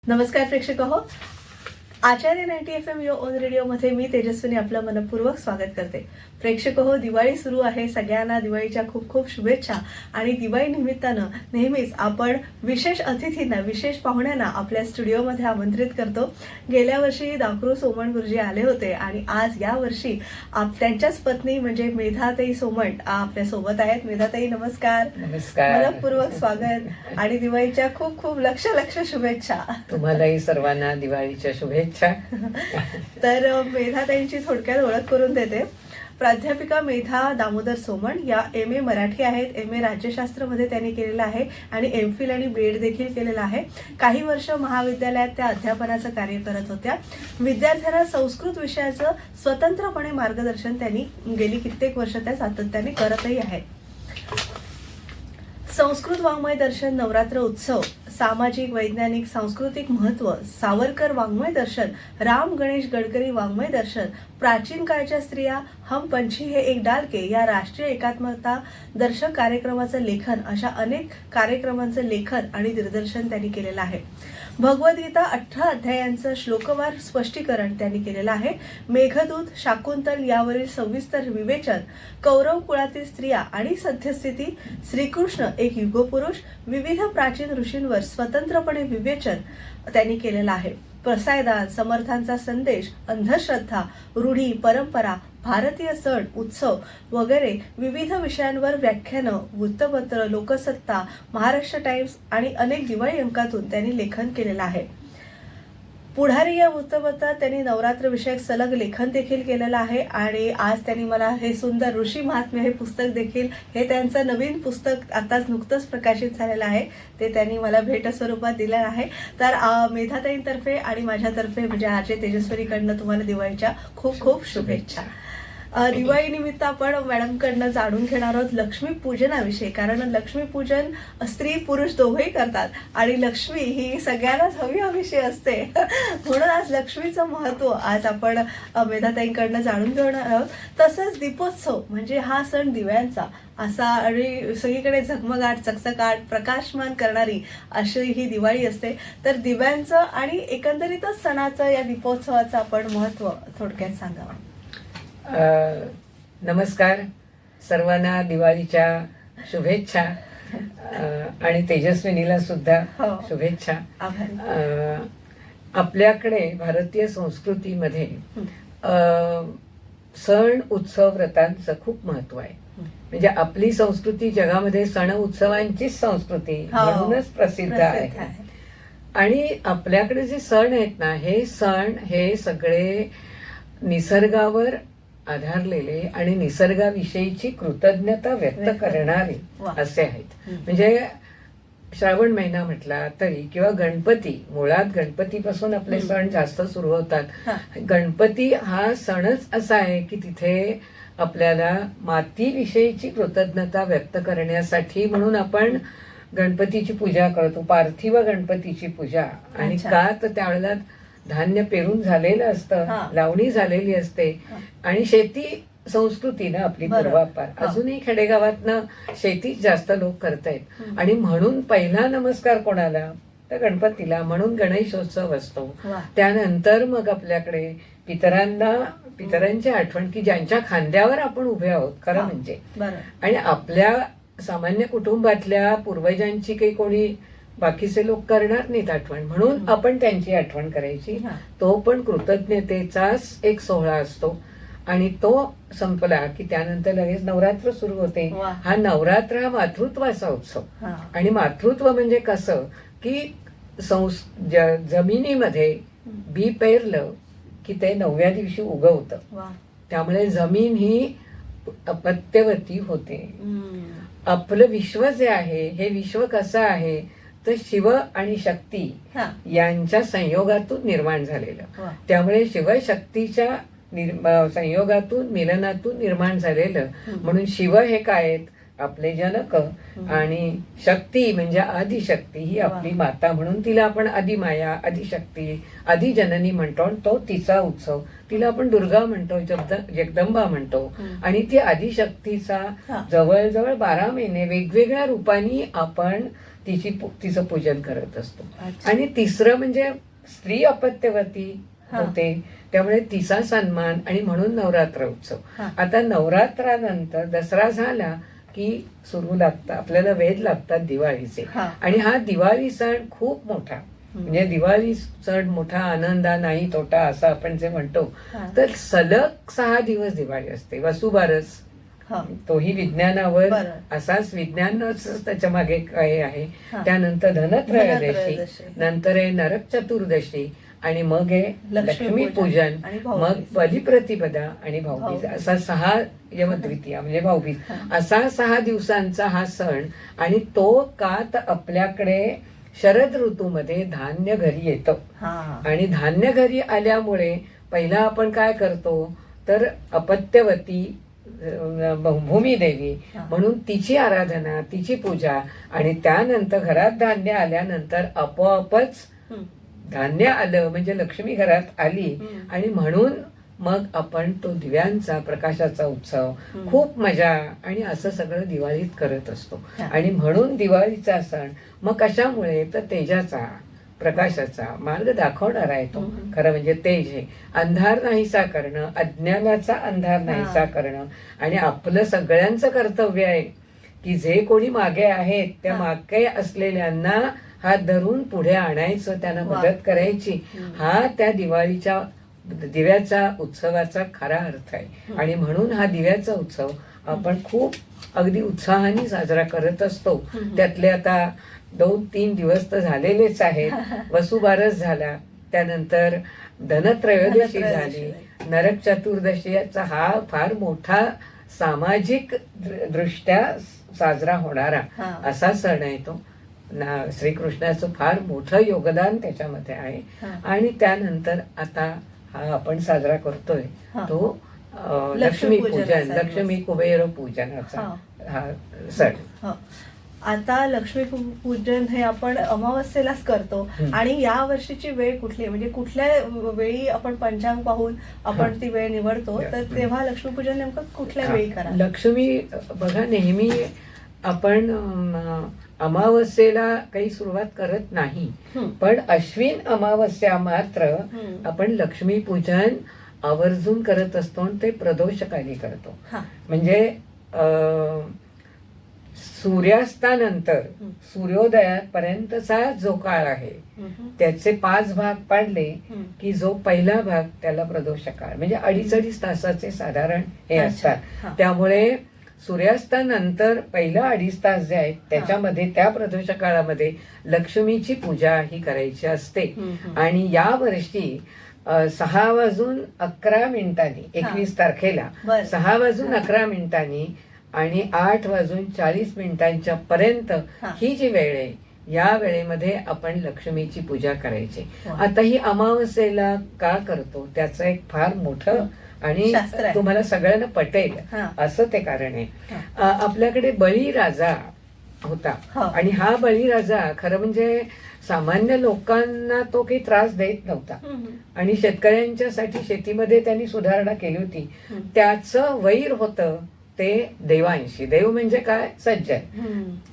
नमस्कार प्रेक्षक हो, आचार्य 90 FM यो ऑन रेडिओ मध्ये मी तेजस्विनी आपलं मनपूर्वक स्वागत करते. प्रेक्षक हो, दिवाळी सुरू आहे. सगळ्यांना दिवाळीच्या खूप खूप शुभेच्छा. आणि दिवाळी निमित्तानं नेहमीच आपण विशेष अतिथींना, विशेष पाहुण्यांना आपल्या स्टुडिओमध्ये आमंत्रित करतो. गेल्या वर्षी दाखरू सोमण गुरुजी आले होते आणि आज या वर्षी त्यांच्याच पत्नी म्हणजे मेधाताई सोमण आपल्या सोबत आहेत. मेधाताई नमस्कार. नमस्कार. मनपूर्वक स्वागत आणि दिवाळीच्या खूप खूप लक्ष शुभेच्छा. तुम्हालाही सर्वांना दिवाळीच्या शुभेच्छा. तर मेधाताईंची थोडक्यात ओळख करून देते. प्राध्यापिका मेधा दामोदर सोमण या MA मराठी आहेत. MA राज्यशास्त्रमध्ये त्यांनी केलेलं आहे आणि MPhil आणि BEd देखील केलेलं आहे. काही वर्ष महाविद्यालयात त्या अध्यापनाचं कार्य करत होत्या. विद्यार्थ्यांना संस्कृत विषयाचं स्वतंत्रपणे मार्गदर्शन त्यांनी गेली कित्येक वर्ष त्या सातत्याने करतही आहेत. संस्कृत वाङ्मय दर्शन, नवरात्र उत्सव, सामाजिक, वैज्ञानिक, सांस्कृतिक महत्व, सावरकर वाङ्मय दर्शन, राम गणेश गडकरी वाङ्मय दर्शन, प्राचीन काळच्या स्त्रिया, हम पंछी हे एक डालके या राष्ट्रीय एकात्मता दर्शक कार्यक्रमाचं लेखन, अशा अनेक कार्यक्रमांचं लेखन आणि दिग्दर्शन त्यांनी केलेलं आहे. भगवद्गीता 18 अध्यायांचं श्लोकवार स्पष्टीकरण त्यांनी केलेलं आहे. मेघदूत, शाकुंतल यावरील सविस्तर विवेचन, कौरव कुळातील स्त्रिया आणि सध्यस्थिती, श्रीकृष्ण एक युगपुरुष, विविध प्राचीन ऋषींवर स्वतंत्रपणे विवेचन त्यांनी केलेलं आहे. प्रसायदान, समर्थांचा संदेश, अंधश्रद्धा, रूढी, परंपरा, भारतीय सण उत्सव वगैरे विविध विषयांवर व्याख्यानं, वृत्तपत्र, लोकसत्ता, महाराष्ट्र टाइम्स आणि अनेक दिवाळी अंकातून त्यांनी लेखन केलेलं आहे. पुढारी या वृत्तपत्रात त्यांनी नवरात्र विषयक सलग लेखन देखील केलेलं आहे. आणि आज त्यांनी मला हे सुंदर ऋषी महात्म्य हे पुस्तक देखील, हे त्यांचं नवीन पुस्तक आताच नुकतंच प्रकाशित झालेलं आहे, ते त्यांनी मला भेट स्वरूपात दिलेलं आहे. तर मेधाताईंतर्फे आणि माझ्यातर्फे म्हणजे आजच्या तेजस्विनीकडनं तुम्हाला दिवाळीच्या खूप खूप शुभेच्छा. दिवाळी निमित्त आपण मॅडमकडनं जाणून घेणार आहोत लक्ष्मीपूजनाविषयी. कारण लक्ष्मीपूजन स्त्री पुरुष दोघंही करतात आणि लक्ष्मी ही सगळ्यांनाच हवी असते. म्हणून आज लक्ष्मीचं महत्व आज आपण मेधाताईंकडनं जाणून घेणार आहोत. तसंच दीपोत्सव म्हणजे हा सण दिव्यांचा असा आणि सगळीकडे झगमगाट, चकचकाट, प्रकाशमान करणारी अशी ही दिवाळी असते. तर दिव्यांचं आणि एकंदरीतच सणाचं, या दीपोत्सवाचं आपण महत्व थोडक्यात सांगावं. नमस्कार सर्वांना, दिवाळीच्या शुभेच्छा आणि तेजस्विनीला सुद्धा शुभेच्छा. आपल्याकडे भारतीय संस्कृतीमध्ये सण उत्सव व्रतांचं खूप महत्व आहे. म्हणजे आपली संस्कृती जगामध्ये सण उत्सवांचीच संस्कृती म्हणूनच प्रसिद्ध आहे. आणि आपल्याकडे जे सण आहेत ना, हे सण हे सगळे निसर्गावर आधारलेले आणि निसर्गाविषयीची कृतज्ञता व्यक्त करणारे असे आहेत. म्हणजे श्रावण महिना म्हटला तरी किंवा गणपती, मुळात गणपतीपासून आपले सण जास्त सुरू होतात. गणपती हा सणच असा आहे की तिथे आपल्याला मातीविषयीची कृतज्ञता व्यक्त करण्यासाठी म्हणून आपण गणपतीची पूजा करतो, पार्थिव गणपतीची पूजा. आणि का तर त्यावेळेला धान्य पेरून झालेलं असतं, लावणी झालेली असते आणि शेती संस्कृती ना आपली पूर्वापार. अजूनही खेडेगावातनं शेतीच जास्त लोक करतायत. आणि म्हणून पहिला नमस्कार कोणाला, तर गणपतीला. म्हणून गणेशोत्सव असतो. त्यानंतर मग आपल्याकडे पितरांची आठवण की ज्यांच्या खांद्यावर आपण उभे आहोत खरं म्हणजे. आणि आपल्या सामान्य कुटुंबातल्या पूर्वजांची काही कोणी बाकीचे लोक करणार नाहीत आठवण, म्हणून आपण त्यांची आठवण करायची. तो पण कृतज्ञतेचाच एक सोहळा असतो. आणि तो संपला की त्यानंतर लगेच नवरात्र सुरू होते. हा नवरात्र हा मातृत्वाचा उत्सव. आणि मातृत्व म्हणजे कसं की जमिनीमध्ये बी पेरलं की ते 9व्या दिवशी उगवतं. त्यामुळे जमीन ही अपत्यवती होते. आपलं विश्व जे आहे, हे विश्व कसं आहे तर शिव आणि शक्ती यांच्या संयोगातून निर्माण झालेलं. त्यामुळे शिवशक्तीच्या संयोगातून, मिलनातून निर्माण झालेलं. म्हणून शिव हे काय आहेत, आपले जनक. आणि शक्ती म्हणजे आदिशक्ती ही आपली माता, म्हणून तिला आपण आदिमाया, आदिशक्ती, आदिजननी म्हणतो. तो तिचा उत्सव. तिला आपण दुर्गा म्हणतो, जगदंबा म्हणतो. आणि ती आदिशक्तीचा जवळजवळ 12 महिने वेगवेगळ्या रूपांनी आपण तिचं पूजन करत असतो. अच्छा. आणि तिसरं म्हणजे स्त्री अपत्यवती होते, त्यामुळे तिचा सन्मान, आणि म्हणून नवरात्र उत्सव. हा. आता नवरात्रानंतर दसरा झाला की सुरू लागतात आपल्याला वेध लागतात दिवाळीचे. हा. आणि हा दिवाळी सण खूप मोठा, म्हणजे दिवाळी सण मोठा आनंदा नाही तोटा असं आपण जे म्हणतो, हा. तर सलग 6 दिवस दिवाळी असते. वसुबारस, हा. तोही विज्ञानावर, बरं. असाच विज्ञानच त्याच्या मागे काय आहे. हा. त्यानंतर धनत्रयोदशी, धनत्रयोदशी. नंतर आहे नरक चतुर्दशी, आणि मग आहे लक्ष्मी पूजन, आणि मग भाऊबीज. बलिप्रतिपदा आणि भाऊबीज. भाऊबीज. असा 6 यमद्वितीया म्हणजे भाऊबीज, हा. असा 6 दिवसांचा हा सण. आणि तो का तर आपल्याकडे शरद ऋतूमध्ये धान्य घरी येतं, हा. आणि धान्य घरी आल्यामुळे पहिला आपण काय करतो तर अपत्यवती भूमिदेवी हा. म्हणून तिची आराधना, तिची पूजा, आणि त्यानंतर घरात धान्य आल्यानंतर आपोआपच धान्य आलं म्हणजे लक्ष्मी घरात आली, आणि म्हणून मग आपण तो दिव्यांचा प्रकाशाचा उत्सव, खूप मजा आणि असं सगळं दिवाळीत करत असतो. हा. आणि म्हणून दिवाळीचा सण मग कशामुळे तर तेजाचा, प्रकाशाचा मार्ग दाखवणारा आहे तो. खरं म्हणजे तेज हे अंधार नाहीसा करणं, अज्ञानाचा अंधार नाहीसा करणं. आणि आपलं सगळ्यांचं कर्तव्य आहे की जे कोणी मागे आहेत त्या मागे असलेल्यांना हात धरून पुढे आणायचं, त्यांना मदत करायची. हा त्या दिवाळीच्या दिव्याचा उत्सवाचा खरा अर्थ आहे. आणि म्हणून हा दिव्याचा उत्सव आपण खूप अगदी उत्साहाने साजरा करत असतो. त्यातले आता 2-3 दिवस तर झालेलेच आहेत. वसुबारस झाला, त्यानंतर धनत्रयोदशी झाली, नरक चतुर्दशीचा हा फार मोठा सामाजिक दृष्ट्या साजरा होणारा असा सण आहे तो. श्रीकृष्णाचं फार मोठं योगदान त्याच्यामध्ये आहे. आणि त्यानंतर आता हा आपण साजरा करतोय तो लक्ष्मी पूजन, लक्ष्मी कुबेर पूजनाचा हा सण. आता लक्ष्मी पूजन हे आपण अमावस्येलाच करतो. आणि या वर्षीची वेळ कुठली, म्हणजे कुठल्या वेळी आपण पंचांग पाहून आपण ती वेळ निवडतो, तर तेव्हा लक्ष्मीपूजन नेमकं कुठल्या वेळी करा? लक्ष्मी बघा, नेहमी आपण अमावस्येला काही सुरुवात करत नाही, पण अश्विन अमावस्या मात्र आपण लक्ष्मी पूजन आवर्जून करत असतो, आणि ते प्रदोषकाली करतो. म्हणजे सूर्यास्तानंतर सूर्योदयापर्यंतचा जो काळ आहे त्याचे 5 भाग पाडले की जो पहिला भाग त्याला प्रदोष काळ, म्हणजे 2.5 तासाचे साधारण हे असतात. त्यामुळे सूर्यास्तानंतर पहिला 2.5 तास जे आहेत त्याच्यामध्ये, त्या प्रदोष काळामध्ये लक्ष्मीची पूजा ही करायची असते. आणि या वर्षी 6:11 21 तारखेला 6:11 आणि 8:40 पर्यंत ही जी वेळ आहे, या वेळेमध्ये आपण लक्ष्मीची पूजा करायची. आता ही अमावस्येला का करतो त्याचं एक फार मोठं आणि तुम्हाला सगळ्यांना पटेल असं ते कारण आहे. आपल्याकडे बळीराजा होता, आणि हा बळीराजा खरं म्हणजे सामान्य लोकांना तो काही त्रास देत नव्हता, आणि शेतकऱ्यांच्यासाठी शेतीमध्ये त्यांनी सुधारणा केली होती. त्याचं वैर होतं ते देवांशी. देव म्हणजे काय? सज्जन.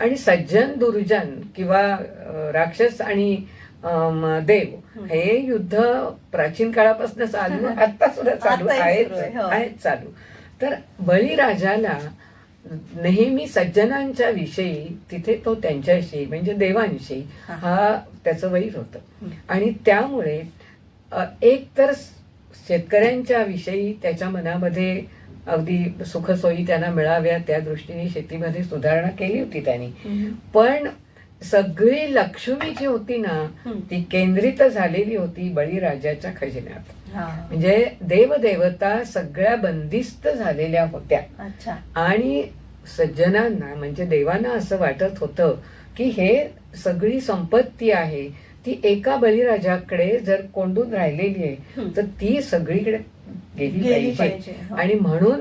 आणि सज्जन दुर्जन किंवा राक्षस आणि देव हे युद्ध प्राचीन काळापासून चालू, आता सुद्धा चालू आहेत चालू. तर बळीराजाला नेहमी सज्जनांच्या विषयी, तिथे तो त्यांच्याशी म्हणजे देवांशी हा त्याचं वैर होतं. आणि त्यामुळे एक तर शेतकऱ्यांच्या विषयी त्याच्या मनामध्ये अगदी सुखसोयी त्यांना मिळाव्या त्या दृष्टीने शेतीमध्ये सुधारणा केली होती त्यांनी. पण सगळी लक्ष्मी जी होती ना ती केंद्रित झालेली होती बळीराजाच्या खजिन्यात. म्हणजे देवदेवता सगळ्या बंदिस्त झालेल्या होत्या. आणि सज्जनांना म्हणजे देवांना असं वाटत होतं की हे सगळी संपत्ती आहे ती एका बळीराजाकडे जर कोंडून राहिलेली आहे तर ती सगळीकडे गेली पाहिजे. आणि म्हणून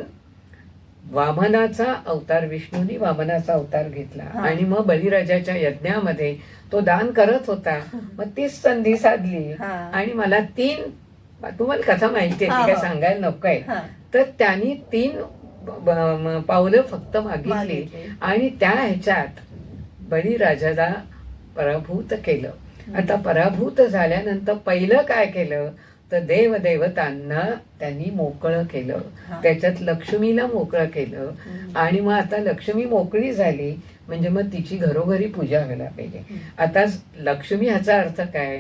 वामनाचा अवतार, विष्णूंनी वामनाचा अवतार घेतला, आणि मग बळीराजाच्या यज्ञामध्ये तो दान करत होता. मग तीच संधी साधली, आणि मला 3, तुम्हाला कथा माहिती आहे ती काय सांगायला नको आहे, तर त्यांनी 3 पावलं फक्त मागितली, आणि त्या ह्याच्यात बळीराजाला पराभूत केलं. आता पराभूत झाल्यानंतर पहिलं काय केलं तर देवदेवतांना त्यांनी मोकळं केलं, त्याच्यात लक्ष्मीला मोकळं केलं. आणि मग आता लक्ष्मी मोकळी झाली म्हणजे मग तिची घरोघरी पूजा व्हायला पाहिजे. आता लक्ष्मी ह्याचा अर्थ काय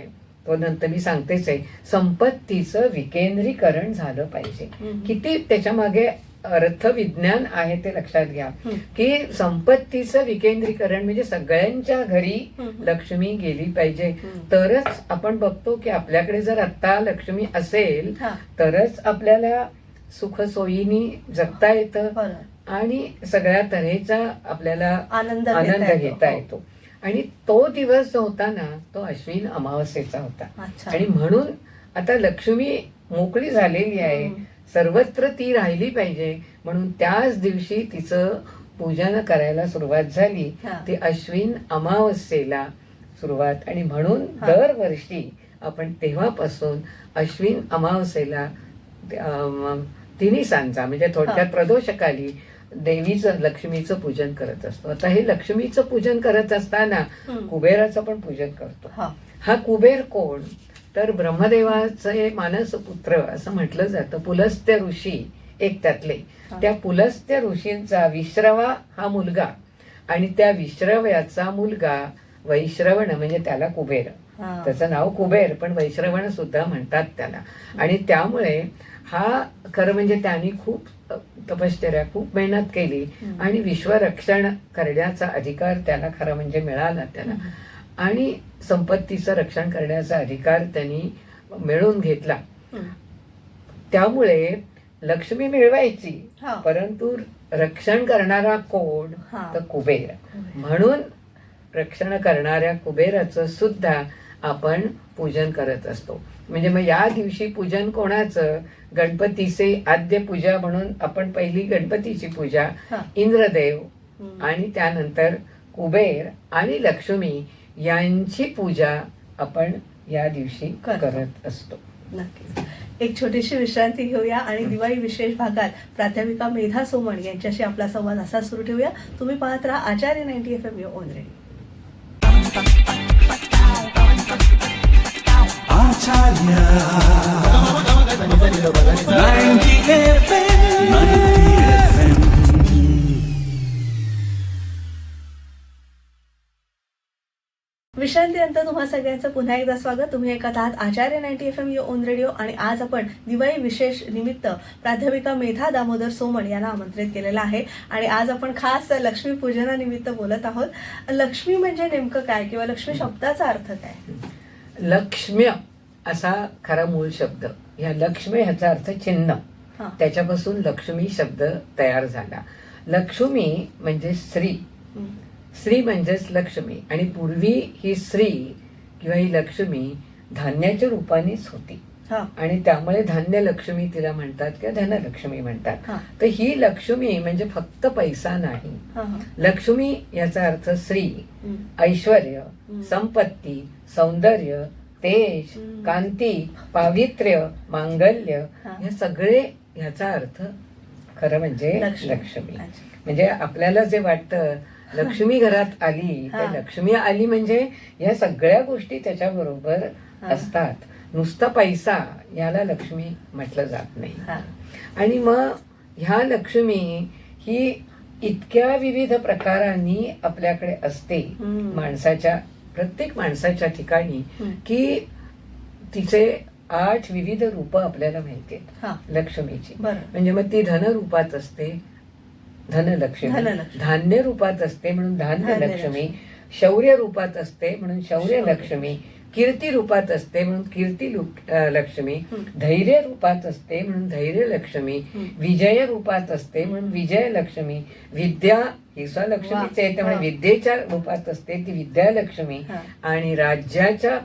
तो नंतर मी सांगतेच आहे. संपत्तीचं विकेंद्रीकरण झालं पाहिजे. किती त्याच्या मागे अर्थविज्ञान आहे ते लक्षात घ्या की संपत्तीचं विकेंद्रीकरण म्हणजे सगळ्यांच्या घरी लक्ष्मी गेली पाहिजे. तरच आपण बघतो की आपल्याकडे जर आता लक्ष्मी असेल तरच आपल्याला सुख सोयीनी जगता येतं आणि सगळ्या तऱ्हेचा आपल्याला आनंद घेता येतो. आणि तो दिवस जो होता ना तो अश्विन अमावस्येचा होता. आणि म्हणून आता लक्ष्मी मोकळी झालेली आहे, सर्वत्र ती राहिली पाहिजे म्हणून त्याच दिवशी तिचं पूजन करायला सुरुवात झाली. ती अश्विन अमावस्येला सुरुवात. आणि म्हणून दरवर्षी आपण तेव्हापासून अश्विन अमावस्येला तिन्ही सांजा म्हणजे थोडक्यात प्रदोषकाली देवीचं लक्ष्मीचं पूजन करत असतो. आता हे लक्ष्मीचं पूजन करत असताना कुबेराचं पण पूजन करतो. हा कुबेर कोण तर ब्रह्मदेवाचे मानसपुत्र असं म्हटलं जातं. पुलस्त्य ऋषी एक त्यातले. त्या पुलस्त्य ऋषींचा विश्रवा हा मुलगा आणि त्या विश्रव्याचा मुलगा वैश्रवण म्हणजे त्याला कुबेर. त्याचं नाव कुबेर पण वैश्रवण सुद्धा म्हणतात त्याला. आणि त्यामुळे हा खरं म्हणजे त्यांनी खूप तपश्चर्या खूप मेहनत केली आणि विश्वरक्षण करण्याचा अधिकार त्याला खरं म्हणजे मिळाला त्याला. आणि संपत्तीचं रक्षण करण्याचा अधिकार त्यांनी मिळवून घेतला. त्यामुळे लक्ष्मी मिळवायची परंतु रक्षण करणारा कोण तर कुबेर. म्हणून रक्षण करणाऱ्या कुबेराचं सुद्धा आपण पूजन करत असतो. म्हणजे मग या दिवशी पूजन कोणाचं गणपतीचे आद्य पूजा म्हणून आपण पहिली गणपतीची पूजा इंद्रदेव आणि त्यानंतर कुबेर आणि लक्ष्मी यांची पूजा आपण या दिवशी करत असतो. नक्कीच. एक छोटीशी विश्रांती घेऊया आणि दिवाळी विशेष भागात प्राध्यापिका मेधा सोमण यांच्याशी आपला संवाद असा सुरू ठेवूया. तुम्ही पाहत राहा आचार्य 90 FM युअर ओन रेडिओ. विश्रांतीनंतर तुम्हा सगळ्यांचं पुन्हा एकदा स्वागत. तुम्ही ऐकत आहात आचार्य 90 FM युअर ओन रेडिओ. आणि आज आपण दिवाळी विशेष निमित्त प्राध्यापिका मेधा दामोदर सोमण यांना आमंत्रित केलेलं आहे. आणि आज आपण खास लक्ष्मीपूजनानिमित्त बोलत आहोत. लक्ष्मी म्हणजे नेमकं काय किंवा लक्ष्मी शब्दाचा अर्थ काय? लक्ष्म्य असा खरा मूळ शब्द. या लक्ष्मी ह्याचा अर्थ चिन्ह. त्याच्यापासून लक्ष्मी शब्द तयार झाला. लक्ष्मी म्हणजे स्त्री. स्त्री म्हणजेच लक्ष्मी. आणि पूर्वी ही स्त्री किंवा ही लक्ष्मी धान्याच्या रूपानेच होती आणि त्यामुळे धान्य लक्ष्मी तिला म्हणतात किंवा धनलक्ष्मी म्हणतात. तर ही लक्ष्मी म्हणजे फक्त पैसा नाही. लक्ष्मी याचा अर्थ स्त्री, ऐश्वर्य, संपत्ती, सौंदर्य, तेज, कांती, पावित्र्य, मांगल्य हे सगळे ह्याचा अर्थ खरं म्हणजे लक्ष्मी. म्हणजे आपल्याला जे वाटतं लक्ष्मी घरात आली तर लक्ष्मी आली म्हणजे या सगळ्या गोष्टी त्याच्याबरोबर असतात. नुसता पैसा याला लक्ष्मी म्हटलं जात नाही. आणि मग ह्या लक्ष्मी ही इतक्या विविध प्रकारांनी आपल्याकडे असते माणसाच्या प्रत्येक माणसाच्या ठिकाणी की तिचे 8 विविध रूप आपल्याला माहिती आहेत लक्ष्मीची. म्हणजे मग ती धन रूपात असते धनलक्ष्मी, धान्य रूपात असते म्हणून धान्य लक्ष्मी, शौर्य रूपात असते म्हणून शौर्य लक्ष्मी, कीर्ती रूपात असते म्हणून कीर्ती लक्ष्मी, धैर्य रूपात असते म्हणून धैर्य लक्ष्मी, विजय रूपात असते म्हणून विजय लक्ष्मी, विद्या ही लक्ष्मीच आहे त्यामुळे विद्येच्या रूपात असते ती विद्या लक्ष्मी, आणि राज्याच्या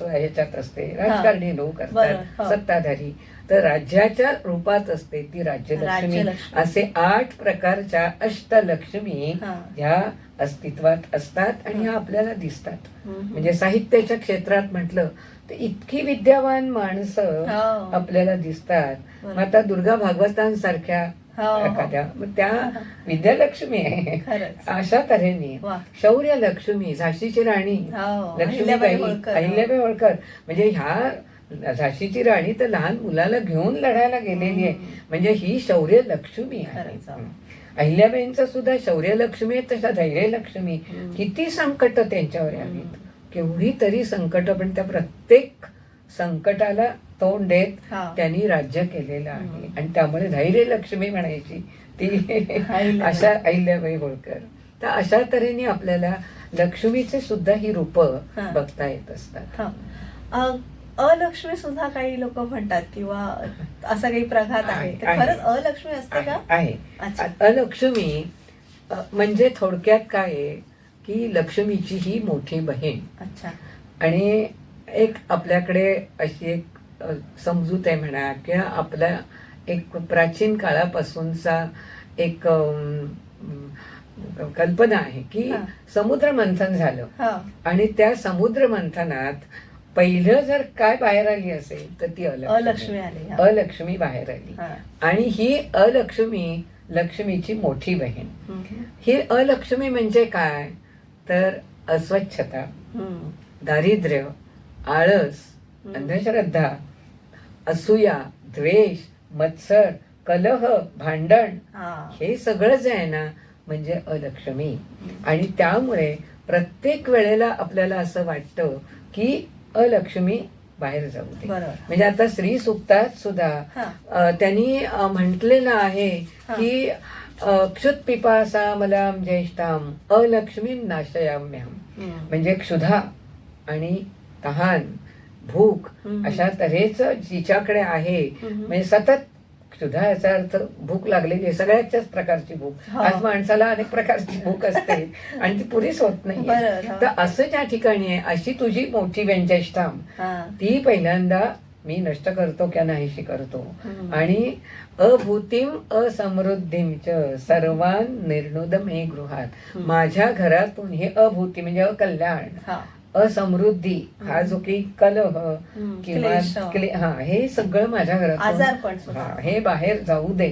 ह्याच्यात असते राजकारणी लोक असतात सत्ताधारी तर राज्याच्या रूपात असते ती राज्यलक्ष्मी. असे 8 प्रकारच्या अष्टलक्ष्मी ह्या अस्तित्वात असतात आणि ह्या आपल्याला दिसतात. म्हणजे साहित्याच्या क्षेत्रात म्हटलं तर इतकी विद्यावान माणसं आपल्याला दिसतात. आता दुर्गा भागवतांसारख्या हो. एखाद्या, मग त्या विद्यालक्ष्मी आहे. खरंच. अशा तऱ्हेने वा. शौर्य लक्ष्मी, झाशीची राणी हो. लक्ष्मीबाई, होळकर. अहिल्याबाई होळकर. म्हणजे ह्या झाशीची राणी तर लहान मुलाला घेऊन लढायला गेलेली आहे. म्हणजे ही शौर्य लक्ष्मी आहे. खरंच. अहिल्याबाईंचं सुद्धा शौर्य लक्ष्मी आहे, तशा धैर्य लक्ष्मी. किती संकट त्यांच्यावर आलीत, केवढी तरी संकट, पण त्या प्रत्येक संकटाला तोंड देत हा. त्यांनी राज्य केलेलं आहे. आणि त्यामुळे धैर्य लक्ष्मी म्हणायची ती अहिल्याबाई. अशा अहिल्याबाई होळकर. तर अशा तऱ्हेने आपल्याला लक्ष्मीचे सुद्धा ही रूप हा. बघता येत असतात. हा. अलक्ष्मी सुद्धा काही लोक म्हणतात किंवा असा काही प्रघात आहे, तर आहे. खरंच अलक्ष्मी असते का? आहे. अच्छा. अलक्ष्मी म्हणजे थोडक्यात काय आहे की लक्ष्मीची ही मोठी बहीण. अच्छा. आणि एक आपल्याकडे अशी एक समजूत आहे म्हणा, किंवा आपल्या एक प्राचीन काळापासूनचा एक कल्पना आहे की हा. समुद्र मंथन झालं हा. आणि त्या समुद्र मंथनात पहिलं जर काय बाहेर आली असेल तर ती अलक्ष्मी आली. हा. अलक्ष्मी बाहेर आली. हा. आणि ही अलक्ष्मी लक्ष्मीची मोठी बहीण. हम्म. ही अलक्ष्मी म्हणजे काय तर अस्वच्छता, हम्म. दारिद्र्य, आळस, अंधश्रद्धा, असूया, द्वेष, मत्सर, कलह, भांडण, हा. हे सगळं जे आहे ना म्हणजे अलक्ष्मी. आणि त्यामुळे प्रत्येक वेळेला आपल्याला असं वाटतं की अलक्ष्मी बाहेर जाऊ दे. बरोबर. म्हणजे आता श्री सुक्तात सुद्धा त्यांनी म्हटलेलं आहे की क्षुत पिपासा मलाम ज्येष्ठाम अलक्ष्मी नाशयाम्यहम. म्हणजे क्षुधा आणि तहान, भूक अशा तऱ्हेचं जिच्याकडे आहे, म्हणजे सतत क्षुधा याचा अर्थ भूक लागलेली आहे, सगळ्याच्याच प्रकारची भूक. आज माणसाला अनेक प्रकारची भूक असते आणि ती पुरीच होत नाही. तर असं ज्या ठिकाणी आहे अशी तुझी मोठी व्यंजष्ठाम ती पहिल्यांदा मी नष्ट करतो किंवा नाहीशी करतो. आणि अभूतीम असमृद्धीम च सर्वान निर्णुदमे गृहात. माझ्या घरातून हे अभूती म्हणजे अकल्याण, असमृद्धी, हा जो काही कलह किंवा हे सगळं माझ्या घरात हे बाहेर जाऊ दे.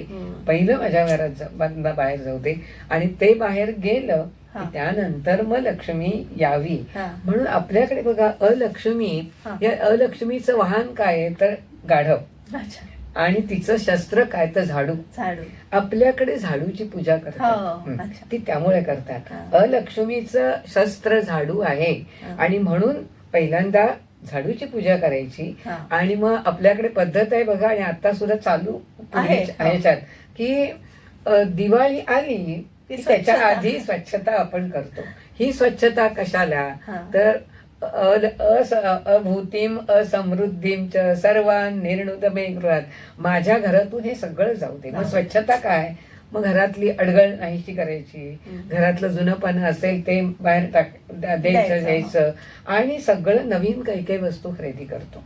पहिलं माझ्या घरात बाहेर जाऊ दे. आणि ते बाहेर गेलं त्यानंतर मग लक्ष्मी यावी. म्हणून आपल्याकडे बघा अलक्ष्मी, या अलक्ष्मीचं वाहन काय आहे तर गाढव, आणि तिचं शस्त्र काय तर झाडू. आपल्याकडे झाडूची पूजा करतात, ती त्यामुळे करतात. अलक्ष्मीचं शस्त्र झाडू आहे आणि म्हणून पहिल्यांदा झाडूची पूजा करायची. आणि मग आपल्याकडे पद्धत आहे बघा, आणि आता सुद्धा चालू ह्याच्यात की दिवाळी आली की त्याच्या आधी स्वच्छता आपण करतो. ही स्वच्छता कशाला तर अभूतीम असमृद्धीम च सर्वान निर्णुदमे गृहात. माझ्या घरातून हे सगळं जाऊ दे. मग स्वच्छता काय, मग घरातली अडगळ नाहीशी करायची, घरातलं जुनंपण असेल ते बाहेर द्यायचं, आणि सगळं नवीन काही काही वस्तू खरेदी करतो.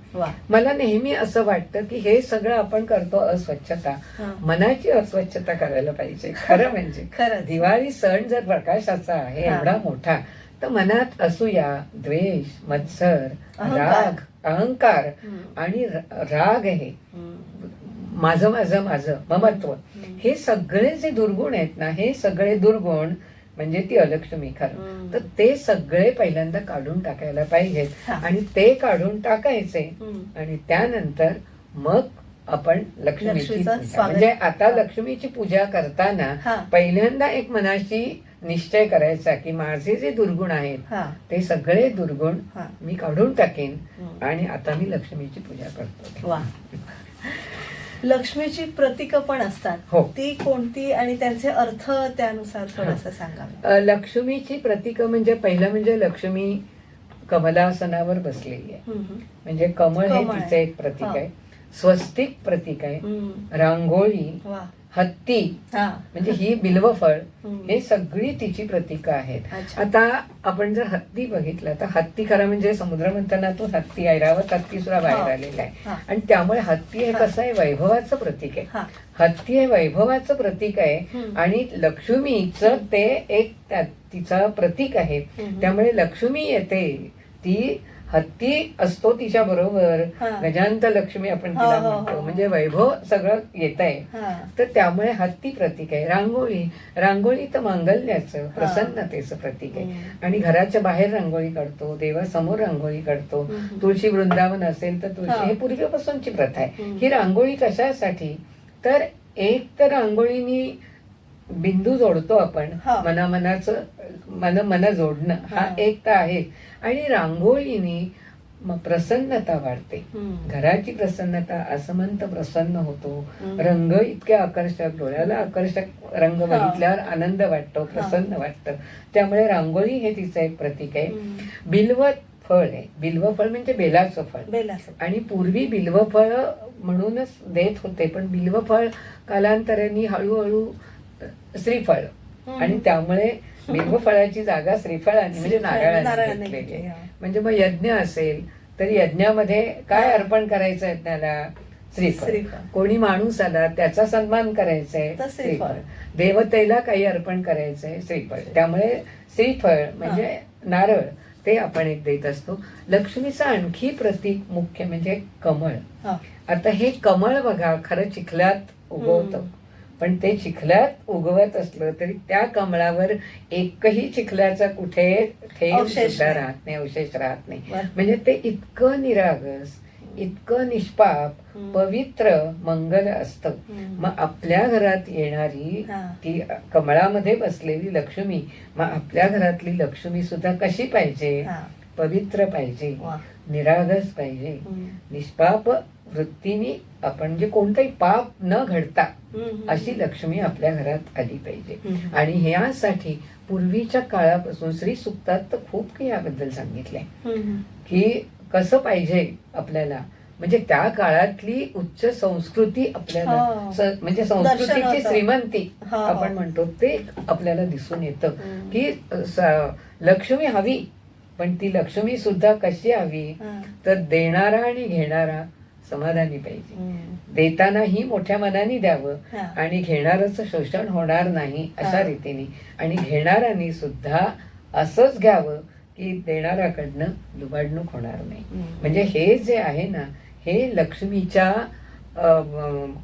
मला नेहमी असं वाटतं की हे सगळं आपण करतो अस्वच्छता, मनाची अस्वच्छता करायला पाहिजे. खरं म्हणजे दिवाळी सण जर प्रकाशाचा आहे एवढा मोठा, तर मनात असूया, द्वेष, मत्सर, राग, अहंकार आणि राग आहे, माझं माझं माझं ममत्व, हे सगळे जे दुर्गुण आहेत ना, हे सगळे दुर्गुण म्हणजे ती अलक्ष्मी. खरं तर ते सगळे पहिल्यांदा काढून टाकायला पाहिजेत. आणि ते काढून टाकायचे आणि त्यानंतर मग आपण लक्ष्मीची म्हणजे आता लक्ष्मीची पूजा करताना पहिल्यांदा एक मनाशी निश्चय करायचा की माझे जे दुर्गुण आहेत ते सगळे दुर्गुण मी काढून टाकेन आणि आता मी लक्ष्मीची पूजा करतो. लक्ष्मीची प्रतीक पण असतात, हो, ती कोणती आणि त्यांचे अर्थ त्यानुसार थोडंसं सांगा. लक्ष्मीची प्रतीक म्हणजे पहिलं म्हणजे लक्ष्मी कमलासनावर बसलेली आहे, म्हणजे कमळ हे तिचं एक प्रतीक आहे. स्वस्तिक प्रतीक आहे, रांगोळी, हत्ती म्हणजे ही बिल्वफळ, हे सगळी तिची प्रतीकं आहेत. आता आपण जर हत्ती बघितलं तर हत्ती खरं म्हणजे समुद्र मंथनातून हत्ती ऐरावत हत्ती सुद्धा बाहेर आलेला आहे. आणि त्यामुळे हत्ती हे कसं आहे वैभवाचं प्रतीक आहे. हत्ती हे वैभवाचं प्रतीक आहे आणि लक्ष्मीचं ते एक तिचं प्रतीक आहे. त्यामुळे लक्ष्मी येते ती हत्ती असतो तिच्या बरोबर, हा. गजांत लक्ष्मी आपण हो, तिला हो, म्हणतो, हो. म्हणजे वैभव सगळं येत आहे. हा. तर त्यामुळे हत्ती प्रतीक आहे. रांगोळी तर मांगल्याचं, प्रसन्नतेचं प्रतीक आहे. हम्म. आणि घराच्या बाहेर रांगोळी काढतो, देवासमोर रांगोळी काढतो. हम्म. तुळशी वृंदावन असेल तर हा. तुळशी, हे पूर्वीपासूनची प्रथा आहे. हम्म. ही रांगोळी कशासाठी, तर एक तर रांगोळीनी बिंदू जोडतो आपण, हा. मनाचं मन जोडणं हा हा. एक तर आहे. आणि रांगोळीनी मग प्रसन्नता वाढते, हम्म. घराची प्रसन्नता, आसमंत प्रसन्न होतो. हम्म. रंग इतके आकर्षक, डोळ्याला आकर्षक रंग हा. बघितल्यावर आनंद वाटतो, प्रसन्न वाटतं. त्यामुळे रांगोळी हे तिचं एक प्रतीक आहे. हम्म. बिल्व फळ आहे. बिल्व फळ म्हणजे बेलाचं फळ. बेलाचं. आणि पूर्वी बिल्व फळ म्हणूनच देत होते, पण बिल्व फळ कालांतराने हळूहळू श्रीफळ, हम्म. आणि त्यामुळे बिल्व फळाची जागा श्रीफळाने म्हणजे नारळाने नारळाने घेतलेली आहे. घेतली, हा. म्हणजे मग यज्ञ असेल तर यज्ञामध्ये काय हा. अर्पण करायचं यज्ञाला, श्रीफळ. श्रीफळ. कोणी माणूस आला त्याचा सन्मान करायचाय, तर श्रीफळ. श्रीफळ. देवतेला काही अर्पण करायचंय, श्रीफळ. त्यामुळे श्रीफळ म्हणजे नारळ, ते आपण एक देत असतो. लक्ष्मीचं आणखी प्रतीक मुख्य म्हणजे कमळ. हा. आता हे कमळ बघा, खरं चिखल्यात उगवतं, हम्म. पण ते चिखल्यात उगवत असलं तरी त्या कमळावर एकही चिखल्याचा कुठे थेंब अवशेष सुद्धा नाही. राहत नाही, अवशेष राहत नाही. बरं. म्हणजे ते इतकं निरागस, इतकं निष्पाप, हम्म. पवित्र, मंगल असतं. हम्म. मग आपल्या घरात येणारी हा. ती कमळामध्ये बसलेली लक्ष्मी, मग आपल्या घरातली लक्ष्मी सुद्धा कशी पाहिजे, हा. पवित्र पाहिजे, वा. निरागस पाहिजे, हम्म. निष्पाप वृत्तीने, आपण जे कोणतंही पाप न घडता हम्म. अशी लक्ष्मी आपल्या घरात आली पाहिजे. हम्म. आणि ह्यासाठी पूर्वीच्या काळापासून श्री सुक्तात तर खूप काही याबद्दल सांगितलंय, हम्म. की कसं पाहिजे आपल्याला. म्हणजे त्या काळातली उच्च संस्कृती आपल्याला, हो. म्हणजे दर्शन संस्कृतीची होतं. श्रीमंती हो, हो. आपण म्हणतो, ते आपल्याला दिसून येतं. हम्म. की लक्ष्मी हवी, पण ती लक्ष्मी सुद्धा कशी हवी, हा. तर देणारा आणि घेणारा समाधानी पाहिजे. हम्म. देतानाही मोठ्या मनाने द्यावं, हा. आणि घेणारच शोषण होणार नाही अशा हा. रीतीने, आणि घेणाऱ्यांनी सुद्धा असंच घ्यावं की देणाऱ्याकडनं लुबाडणूक होणार नाही. हम्म. म्हणजे हे जे आहे ना, हे लक्ष्मीच्या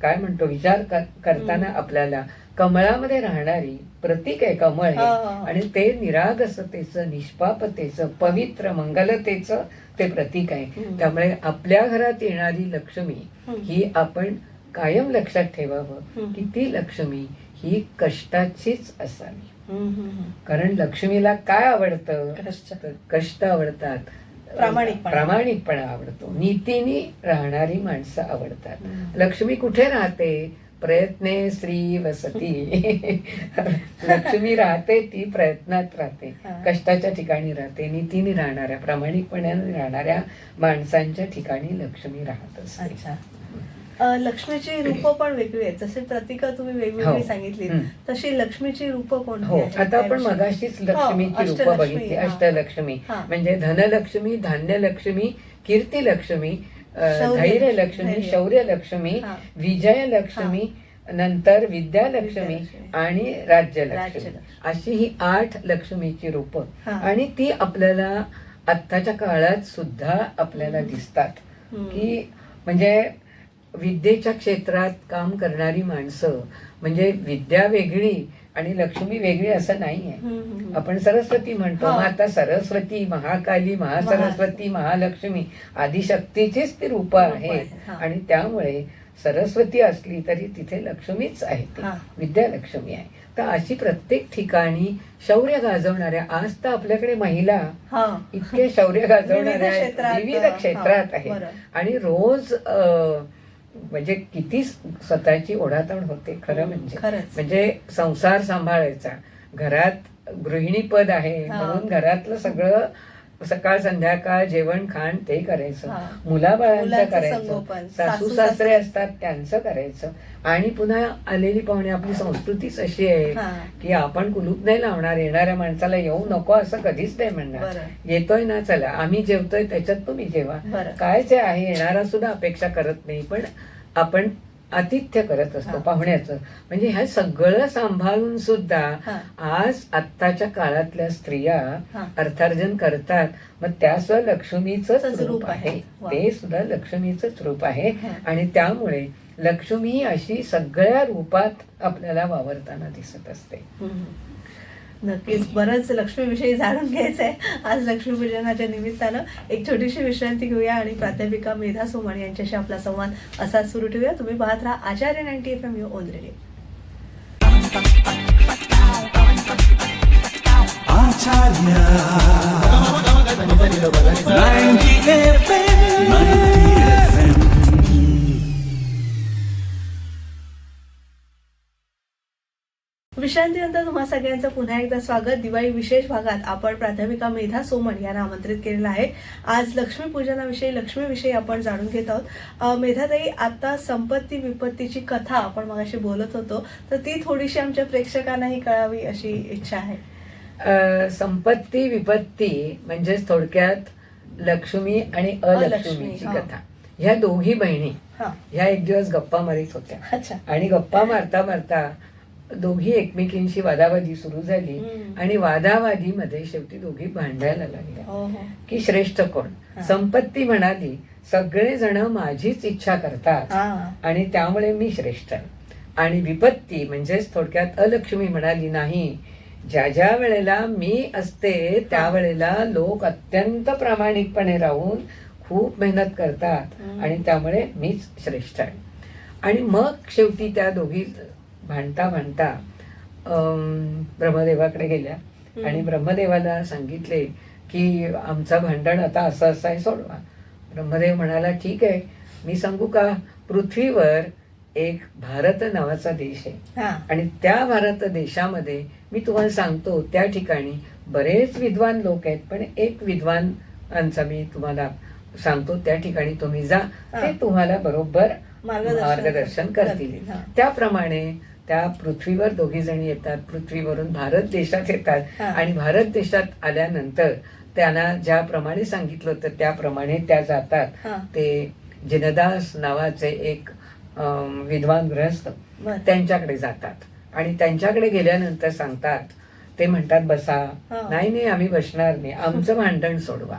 काय म्हणतो विचार करताना आपल्याला कमळामध्ये राहणारी प्रतीक आहे कमळ हे. हो, हो, हो. आणि ते निरागसतेचं, निष्पापतेचं, पवित्र मंगलतेचं ते प्रतीक आहे. हम्म. त्यामुळे आपल्या घरात येणारी लक्ष्मी हम्म. ही आपण कायम लक्षात ठेवावं, हम्म. की ती लक्ष्मी ही कष्टाचीच असावी. हम्म. कारण लक्ष्मीला काय आवडतं, कष्ट. तर कष्ट आवडतात, प्रामाणिकपणा आवडतो, नीतीने राहणारी माणसं आवडतात. हम्म. लक्ष्मी कुठे राहते, प्रयत्ने स्त्री वसती. लक्ष्मी राहते ती प्रयत्नात राहते, हा. कष्टाच्या ठिकाणी राहते, नीतीने राहणाऱ्या, प्रामाणिकपणाने राहणाऱ्या माणसांच्या ठिकाणी लक्ष्मी राहत असते. अच्छा. लक्ष्मीची रूप पण वेगळी आहेत, जसे प्रतीक तुम्ही वेगवेगळी हो. सांगितली, हम्म. तशी लक्ष्मीची रूप कोणती हो, आहेत? आता आपण त्याविषयी? मगाशीच लक्ष्मीची हो, रूप अष्टलक्ष्मी, बघितली. हा. अष्टलक्ष्मी हा. म्हणजे धनलक्ष्मी, धान्यलक्ष्मी, कीर्तिलक्ष्मी, शौर्य- धैर्यलक्ष्मी, धैर्य. शौर्यलक्ष्मी, हा. विजयलक्ष्मी, नंतर विद्यालक्ष्मी विद्यालक्ष्मी. आणि राज्यलक्ष्मी, राज्यलक्ष्मी. अशी ही 8 लक्ष्मीची रूप. हा. आणि ती आपल्याला आत्ताच्या काळात सुद्धा आपल्याला दिसतात. हम्म. की म्हणजे विद्येच्या क्षेत्रात काम करणारी माणसं, म्हणजे विद्या वेगळी आणि लक्ष्मी वेगळी असं नाहीये. हम्म. आपण सरस्वती म्हणतो, हा. मग आता सरस्वती, महाकाली, महासरस्वती, महालक्ष्मी आदिशक्तीचीच ती रूप आहे. हा. आणि त्यामुळे सरस्वती असली तरी तिथे लक्ष्मीच आहे, ती हा. विद्यालक्ष्मी आहे. तर अशी प्रत्येक ठिकाणी शौर्य गाजवणाऱ्या, आज तर आपल्याकडे महिला हा. इतके शौर्य गाजवणाऱ्या विविध क्षेत्रात, विविध क्षेत्रात हा, आहेत. बरं. आणि रोज म्हणजे किती स्वतःची ओढाताण होते खरं म्हणजे. खरंच. म्हणजे संसार सांभाळायचा, घरात गृहिणी पद आहे हा. म्हणून घरातलं सगळं सकाळ संध्याकाळ जेवण खाण ते करायचं, हा. मुलाबाळांचं मुलांचं करायचं, संगोपन, सासू सासरे असतात त्यांचं करायचं. आणि पुन्हा आलेली पाहुणे, आपली संस्कृतीच अशी आहे हा. की आपण कुलूप नाही लावणार, येणाऱ्या माणसाला येऊ नको असं कधीच नाही म्हणणार. बरं. येतोय ना, चला आम्ही जेवतोय त्याच्यात तुम्ही जेवा. बरं. काय जे आहे, येणारा सुद्धा अपेक्षा करत नाही, पण आपण आतिथ्य करत असतो हा. पाहुण्याचं. म्हणजे ह्या सगळं सांभाळून सुद्धा हा. आज आत्ताच्या काळातल्या स्त्रिया हा. अर्थार्जन करतात. मग त्या सुद्धा लक्ष्मीचंच तसंच रूप रूप आहे. आहे. वा. ते सुद्धा लक्ष्मीचंच रूप आहे. हा. आणि त्यामुळे लक्ष्मी अशी सगळ्या रूपात आपल्याला वावरताना दिसत असते. नक्कीच बरंच लक्ष्मीविषयी जाणून घ्यायचं आहे. आज लक्ष्मीपूजनाच्या निमित्तानं एक छोटीशी विश्रांती घेऊया आणि प्राध्यापिका मेधा सोमण यांच्याशी आपला संवाद असाच सुरू ठेवूया. तुम्ही पाहत राहा आचार्य 90 FM on radio. Acharya 90 FM 90 FM. विश्रांतीनंतर तुम्हा सगळ्यांचं पुन्हा एकदा स्वागत. दिवाळी विशेष भागात आपण प्राध्यापिका मेधा सोमण यांना आमंत्रित केलेलं आहे. आज लक्ष्मीपूजनाविषयी लक्ष्मीविषयी आपण जाणून घेत आहोत. मेधाताई, आता संपत्ती विपत्तीची कथा आपण मगाशी बोलत होतो, तर ती थोडीशी आमच्या प्रेक्षकांनाही कळावी अशी इच्छा आहे. संपत्ती विपत्ती म्हणजेच थोडक्यात लक्ष्मी आणि अलक्ष्मीची हा. कथा. ह्या दोघी बहिणी हा. ह्या एक दिवस गप्पा मारित होत्या. अच्छा. आणि गप्पा मारता मारता दोघी एकमेकींशी वादावादी सुरू झाली. आणि वादावादीमध्ये शेवटी दोघी भांडायला लागल्या हो हो. की श्रेष्ठ कोण. हा. संपत्ती म्हणाली, सगळेजण माझीच इच्छा करतात हा. आणि त्यामुळे मी श्रेष्ठ आहे. आणि विपत्ती म्हणजेच थोडक्यात अलक्ष्मी म्हणाली, नाही, ज्या ज्या वेळेला मी असते त्यावेळेला लोक अत्यंत प्रामाणिकपणे राहून खूप मेहनत करतात आणि त्यामुळे मीच श्रेष्ठ आहे. आणि मग शेवटी त्या दोघी भांडता भांडता ब्रह्मदेवाकडे गेल्या आणि ब्रह्मदेवाला सांगितले की आमचं भांडण आता असं असं आहे, सोडवा. ब्रह्मदेव म्हणाला, ठीक आहे, मी सांगू का, पृथ्वीवर एक भारत नावाचा देश आहे आणि त्या भारत देशामध्ये मी तुम्हाला सांगतो त्या ठिकाणी बरेच विद्वान लोक आहेत, पण एक विद्वानांचा मी तुम्हाला सांगतो, त्या ठिकाणी तुम्ही जा, ते तुम्हाला बरोबर मार्गदर्शन करतील. त्याप्रमाणे त्या पृथ्वीवर दोघी जणी येतात. पृथ्वीवरून भारत देशात येतात आणि भारत देशात आल्यानंतर त्यांना ज्याप्रमाणे सांगितलं होतं त्याप्रमाणे त्या जातात. ते जिनदास नावाचे एक विद्वान गृहस्थ त्यांच्याकडे जातात आणि त्यांच्याकडे गेल्यानंतर सांगतात, ते म्हणतात, बसा. नाही नाही, आम्ही बसणार नाही, आमचं भांडण सोडवा.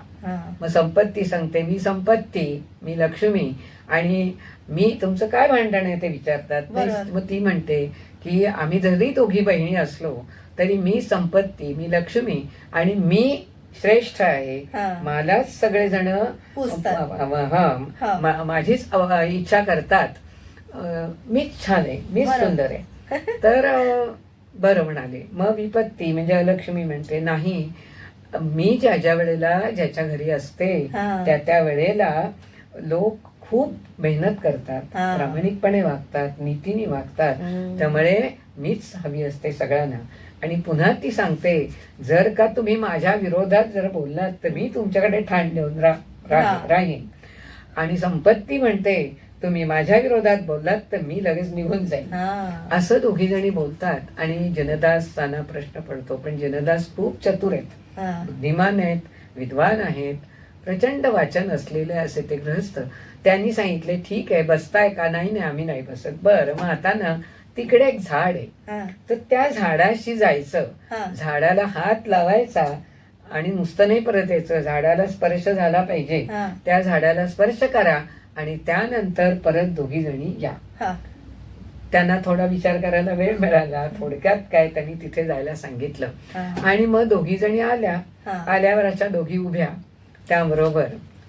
मग संपत्ती सांगते, मी संपत्ती, मी लक्ष्मी, आणि मी तुमचं काय भांडण आहे ते विचारतात. मग ती म्हणते की आम्ही जरी दोघी बहिणी असलो तरी मी संपत्ती, मी लक्ष्मी आणि मी श्रेष्ठ आहे. मलाच सगळेजण माझीच इच्छा करतात. मीच छान आहे, मीच सुंदर आहे. तर बरं म्हणाले. मग विपत्ती म्हणजे अलक्ष्मी म्हणते, नाही, मी ज्या ज्या वेळेला ज्याच्या घरी असते त्या त्या वेळेला लोक खूप मेहनत करतात, प्रामाणिकपणे वागतात, नीतीने वागतात, त्यामुळे मीच हवी असते सगळ्यांना. आणि पुन्हा ती सांगते, जर का तुम्ही माझ्या विरोधात जर बोललात तर मी तुमच्याकडे ठाण देऊन राहीन. आणि संपत्ती म्हणते, तुम्ही माझ्या विरोधात बोललात तर मी लगेच निघून जाईन. असं दोघी जणी बोलतात. आणि जिनदासांना प्रश्न पडतो, पण जिनदास खूप चतुर आहेत, बुद्धिमान आहेत, विद्वान आहेत, प्रचंड वाचन असलेले असे ते गृहस्थ. त्यांनी सांगितले, ठीक आहे, बसताय का. नाही नाही, आम्ही नाही बसत. बरं, मग आता ना तिकडे एक झाड आहे, तर त्या झाडाशी जायचं, झाडाला हात लावायचा आणि नुसतं नाही परत यायचं, झाडाला स्पर्श झाला पाहिजे. त्या झाडाला स्पर्श करा आणि त्यानंतर परत दोघी जणी या. त्यांना थोडा विचार करायला वेळ मिळाला. थोडक्यात काय, त्यांनी तिथे जायला सांगितलं आणि मग दोघी जणी आल्या. आल्यावर अशा दोघी उभ्या. त्याबरोबर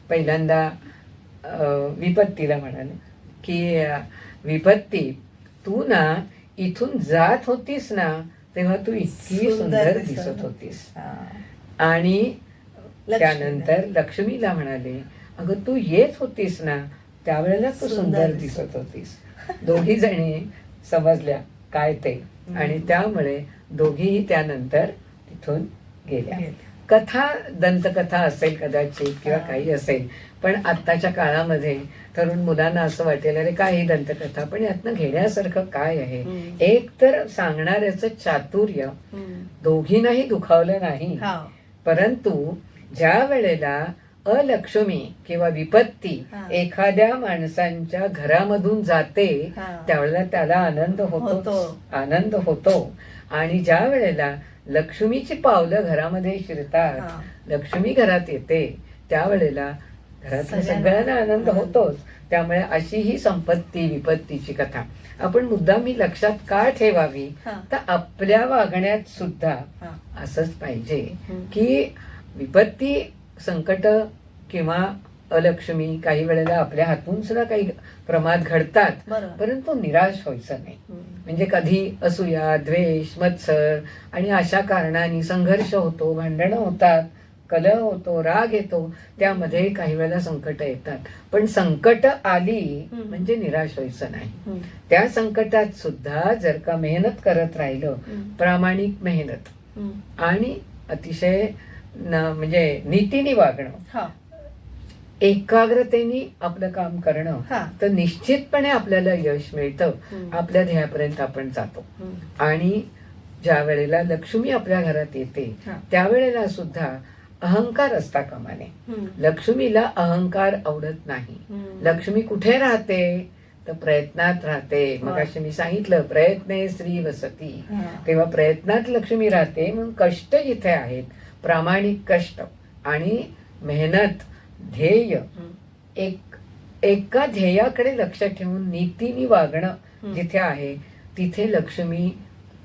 पहिल्यांदा विपत्तीला म्हणाले की, विपत्ती, तू ना इथून जात होतीस ना तेव्हा तू इतकी सुंदर दिसत होतीस. आणि त्यानंतर लक्ष्मीला म्हणाले, अगं तू येत होतीस ना त्यावेळेला तू सुंदर दिसत होतीस. दोघी जणी समजल्या काय ते, आणि त्यामुळे दोघीही त्यानंतर तिथून गेल्या. कथा दंतकथा असेल कदाचित किंवा काही असेल, पण आत्ताच्या काळामध्ये तरुण मुलांना असं वाटेल, अरे काय ही दंतकथा, पण यातनं घेण्यासारखं काय आहे. एक तर सांगणाऱ्याचं चातुर्य दोघींनाही दुखावलं नाही, परंतु ज्या वेळेला अलक्ष्मी किंवा विपत्ती हा. एखाद्या माणसांच्या घरामधून जाते हा. त्यावेळेला त्याला आनंद आनंद होतो. आणि ज्या वेळेला लक्ष्मीची पावलं घरामध्ये शिरतात, हा. लक्ष्मी घरात येते, त्यावेळेला घरातल्या सगळ्यांना सगळ्यांना आनंद हा. होतोच. त्यामुळे अशी ही संपत्ती विपत्तीची कथा आपण मुद्दामी लक्षात का ठेवावी, हा. तर आपल्या वागण्यात सुद्धा हा. असंच पाहिजे हम्म. की विपत्ती, संकट किंवा अलक्ष्मी काही वेळेला आपल्या हातून सुद्धा काही प्रमाद घडतात, बरोबर. परंतु निराश व्हायचं नाही. हम्म. म्हणजे कधी असूया, द्वेष, मत्सर आणि अशा कारणाने संघर्ष होतो, भांडणं होतात, कलह होतो, राग येतो, त्यामध्ये काही वेळेला संकट येतात. पण संकट आली म्हणजे निराश व्हायचं नाही. हम्म. त्या संकटात सुद्धा जर का मेहनत करत राहिलं, हम्म. प्रामाणिक मेहनत हम्म. आणि अतिशय म्हणजे नीतीने वागणं, हा. एकाग्रतेने आपलं काम करणं, हा. तर निश्चितपणे आपल्याला यश मिळतं. हम्म. आपल्या ध्येयापर्यंत आपण जातो. हम्म. आणि ज्या वेळेला लक्ष्मी आपल्या घरात येते हा. त्यावेळेला सुद्धा अहंकार असता कामा नये. हम्म. लक्ष्मीला अहंकार आवडत नाही. हम्म. लक्ष्मी कुठे राहते, तर प्रयत्नात राहते. मग असे मी सांगितलं, प्रयत्ने स्त्री वसती. हा. तेव्हा प्रयत्नात लक्ष्मी राहते. म्हणून कष्ट जिथे आहेत, प्रामाणिक कष्ट आणि मेहनत, ध्येय, हम्म. एका ध्येयाकडे लक्ष ठेवून नीतीने वागणं हम्म. जिथे आहे तिथे लक्ष्मी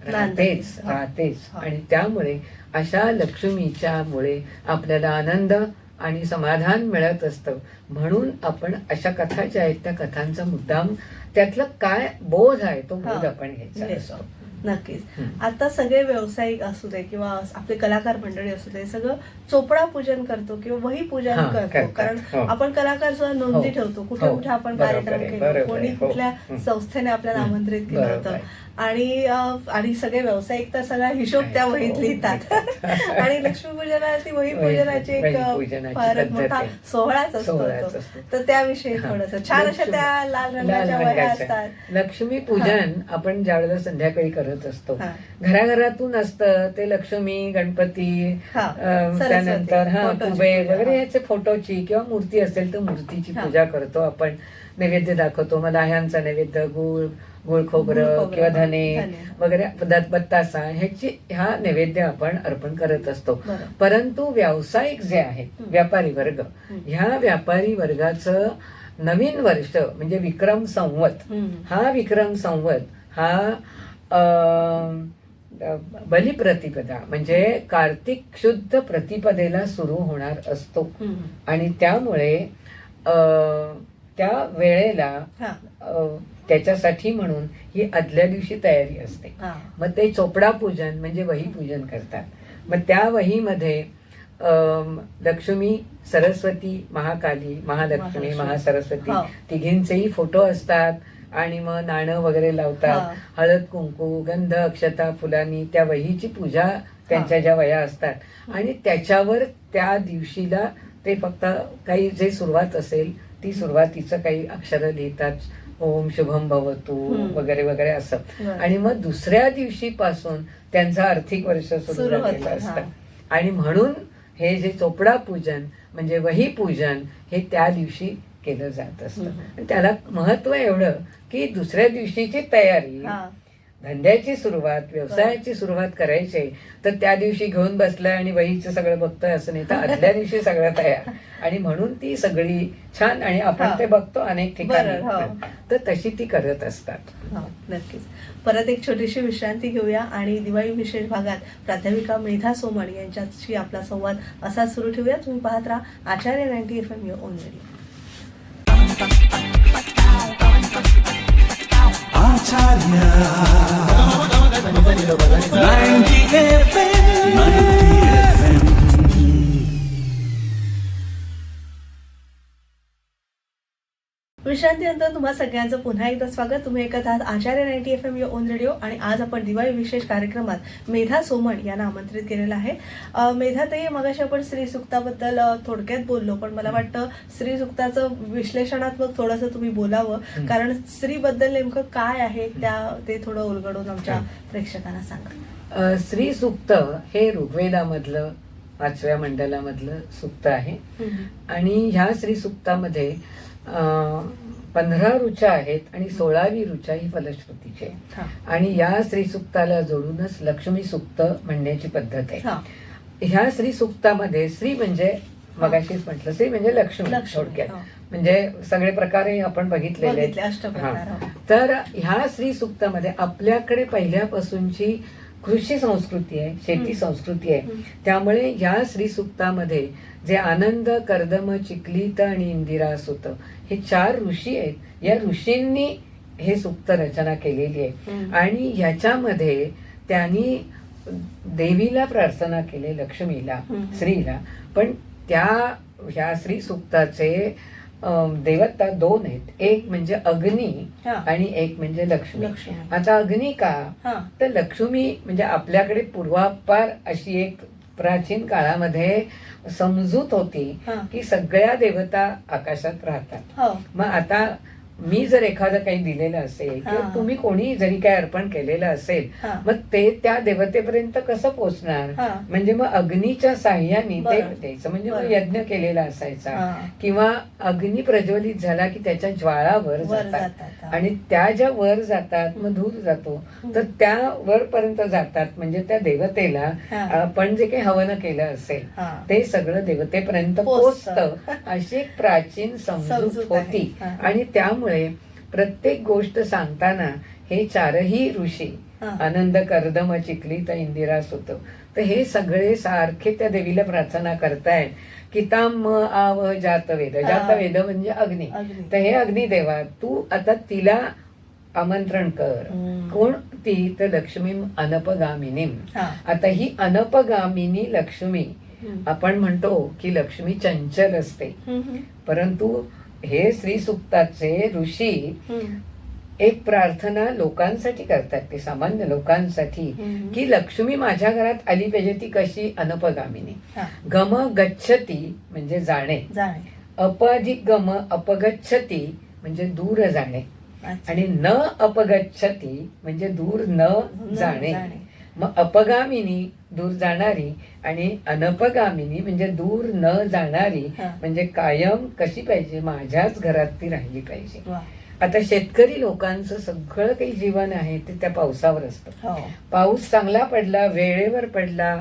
राहतेच. हा. हा. आणि त्यामुळे अशा लक्ष्मीच्या मुळे आपल्याला आनंद आणि समाधान मिळत असतं. म्हणून आपण अशा कथा ज्या आहेत त्या कथांचा मुद्दाम त्यातलं काय बोध आहे तो बोध हा. आपण घ्यायचा घेतो. असतो. नक्कीच. हम्म. आता सगळे व्यावसायिक असू दे किंवा आपले कलाकार मंडळी असू दे, सगळं चोपडा पूजन करतो किंवा वही पूजन हा, करतो. करतात. कारण हो. आपण कलाकार सुद्धा नोंदी हो. ठेवतो, कुठे हो. कुठे आपण बरोबर कार्यक्रम आहे, केला, बरोबर कोणी आहे. हो. कुठल्या हम्म. संस्थेने आपल्याला हम्म. आमंत्रित केलं बरोबर होतं. आहे. आणि सगळे व्यावसायिक तर सगळा हिशोब त्या वहीत हो, लिहितात. आणि लक्ष्मीपूजनाची वही वही- पूजनाची एक वहीपूजनाची फारच पद्धत मोठा आहे. सोहळाच असतो सोहळाच तो. असतो. तर त्याविषयी हा. थोडस छान अशा त्या लाल रंगाच्या वह्या असतात. लक्ष्मी पूजन आपण ज्या वेळेला संध्याकाळी करत असतो, हा. घराघरातून असतं ते लक्ष्मी, गणपती, हा. त्यानंतर फोटोची कुबेर पूजा. वगैरे याचे फोटोची किंवा मूर्ती असेल तर मूर्तीची हा. पूजा करतो आपण. नैवेद्य दाखवतो. मला ह्यांचा नैवेद्य गुळ गुळ खोबरं खोबरं, किंवा हा. धने धने. वगैरे बत्तासा ह्या नैवेद्य आपण अर्पण करत असतो. बरं. परंतु व्यावसायिक जे आहेत, हं. व्यापारी वर्ग, हं. ह्या व्यापारी वर्गाचं नवीन वर्ष म्हणजे विक्रम संवत, हम्म. हा विक्रम संवत हा बलिप्रतिपदा म्हणजे कार्तिक शुद्ध प्रतिपदेला सुरू होणार असतो. हम्म. आणि त्यामुळे त्या वेळेला हा. त्याच्यासाठी म्हणून ही आदल्या दिवशी तयारी असते. हा. मग ते चोपडा पूजन म्हणजे वही पूजन करतात. मग त्या वहीमध्ये लक्ष्मी, सरस्वती, महाकाली, महालक्ष्मी, महासरस्वती हा. तिघींचेही फोटो असतात. आणि मग नाणं वगैरे लावतात. हा. हळद, कुंकू, गंध, अक्षता, फुलांनी त्या वहीची पूजा, त्यांच्या ज्या वह्या असतात आणि त्याच्यावर त्या दिवशीला ते फक्त काही जे सुरुवात असेल ती सुरुवातीचं काही अक्षरं लिहितात. ओम शुभम भवतु वगैरे वगैरे असं. बरं. आणि मग दुसऱ्या दिवशीपासून त्यांचं आर्थिक वर्ष सुरू सुरू झालेलं होतं, असतं. हा. आणि म्हणून हे जे चोपडा पूजन म्हणजे वही पूजन हे त्या दिवशी केलं जात असतं. आणि त्याला महत्व एवढं की दुसऱ्या दिवशीची तयारी, हा. धंद्याची सुरुवात, व्यवसायाची सुरुवात करायची आहे, तर त्या दिवशी घेऊन बसलाय आणि वहीचं सगळं बघतोय असं नाही, तर आदल्या दिवशी सगळं तयार. आणि म्हणून ती सगळी छान आणि आपण हा. ते बघतो अनेक बरं, हो. ठिकाणी, तर तशी ती करत असतात. हो, नक्कीच. परत एक छोटीशी विश्रांती घेऊया आणि दिवाळी विशेष भागात प्राध्यापिका मेधा सोमण यांच्याशी आपला संवाद असा सुरू ठेवूया. तुम्ही पाहत राहा आचार्य 90 FM your on radio. Acharya 90 FM 90 FM. विश्रांतीनंतर तुम्हा सगळ्यांचं पुन्हा एकदा स्वागत. तुम्ही ऐकत आहात आचार्य 90 FM युअर ओन रेडिओ आणि आज आपण दिवाळी विशेष कार्यक्रमात मेधा सोमण यांना आमंत्रित केलेलं आहे. मेधा ताई, मगाशी आपण स्त्री सुक्ताबद्दल थोडक्यात बोललो, पण मला वाटतं स्त्री सुक्ताचं विश्लेषणात्मक थोडंसं तुम्ही बोलावं, कारण स्त्रीबद्दल नेमकं काय आहे ते थोडं उलगडून आमच्या प्रेक्षकांना सांगा. स्त्री सूक्त हे ऋग्वेदामधलं 5व्या मंडलामधलं सुक्त आहे. हम्म. आणि ह्या श्री सुक्तामध्ये 15 ऋचा आहेत आणि 16वी ऋचा ही फलश्रुतीची आहे. हा. आणि या श्री सुक्ताला जोडूनच लक्ष्मी सुक्त म्हणण्याची पद्धत आहे. हा. ह्या श्री सुक्तामध्ये श्री म्हणजे मगाशीच म्हटलं, श्री म्हणजे लक्ष्मी लक्ष्मी, थोडक्यात. हो. म्हणजे सगळे प्रकारही आपण बघितलेले बघितले, आहेत. अष्टप्रकार, हा. हो. तर ह्या श्री सुक्तामध्ये आपल्याकडे पहिल्यापासूनची कृषी संस्कृती आहे, शेती संस्कृती आहे. त्यामुळे या श्री सुक्तामध्ये जे आनंद, कर्दम, चिखलीत आणि इंदिरा सुत हे 4 ऋषी आहेत. या ऋषींनी हे सुक्त रचना केलेली आहे. आणि ह्याच्यामध्ये त्यांनी देवीला प्रार्थना केली, लक्ष्मीला, श्रीला. पण ह्या श्री सुक्ताचे देवता 2 आहेत. एक म्हणजे अग्नी हा. आणि एक म्हणजे लक्ष्मी. लक्ष्मी. आता अग्नी का, हा. तर लक्ष्मी म्हणजे आपल्याकडे पूर्वापार अशी एक प्राचीन काळामध्ये समजूत होती हा. की सगळ्या देवता आकाशात राहतात. हो. मग आता मी जर एखादं काही दिलेलं असेल किंवा हा. तुम्ही कोणी जरी काही अर्पण केलेलं असेल, हा. मग ते त्या देवतेपर्यंत कसं पोहोचणार? हा. म्हणजे मग अग्नीच्या साह्याने ते बरं. द्यायचं. म्हणजे मग बरं. यज्ञ केलेला असायचा हा. किंवा अग्नी प्रज्वलित झाला की त्याच्या ज्वाळा वर वर जातात. जातात, हा. आणि त्या ज्या वर जातात मग धूर जातो, तर त्या वरपर्यंत जातात. म्हणजे त्या देवतेला हा. आपण जे काही हवन केलं असेल हा. ते सगळं देवतेपर्यंत पोचतं. पोचतं. अशी एक प्राचीन समजूत समजूत आहे. होती. हा. आणि त्यामुळे प्रत्येक गोष्ट सांगताना हे 4ही ऋषी हा. आनंद, कर्दम, चिखलीत, इंदिरा सुत, तर हे सगळे सारखे त्या देवीला प्रार्थना करतायत की ताम आव जातवेद. जातवेद म्हणजे अग्नी. अग्नी. तर हे अग्निदेवा, तू आता तिला आमंत्रण कर. कोण ती? तर लक्ष्मी अनपगामिनी. हा. आता ही अनपगामिनी लक्ष्मी, आपण म्हणतो की लक्ष्मी चंचल असते, परंतु हे श्री सुक्ताचे ऋषी एक प्रार्थना लोकांसाठी करतात, ते सामान्य लोकांसाठी, की लक्ष्मी माझ्या घरात आली पाहिजे. ती कशी? अनपगामिनी. हा. गम गच्छती म्हणजे जाणे, जाणे. अपधिक गम अपगच्छती म्हणजे दूर जाणे, अच्छा. आणि न अपगच्छती म्हणजे दूर न जाणे. मग अपगामिनी दूर जाणारी आणि अनपगामिनी म्हणजे दूर न जाणारी. हा. म्हणजे कायम कशी पाहिजे? माझ्याच घरात ती राहिली पाहिजे. वा. आता शेतकरी लोकांचं सगळं काही जीवन आहे ते त्या पावसावर असतं. हो. पाऊस चांगला पडला, वेळेवर पडला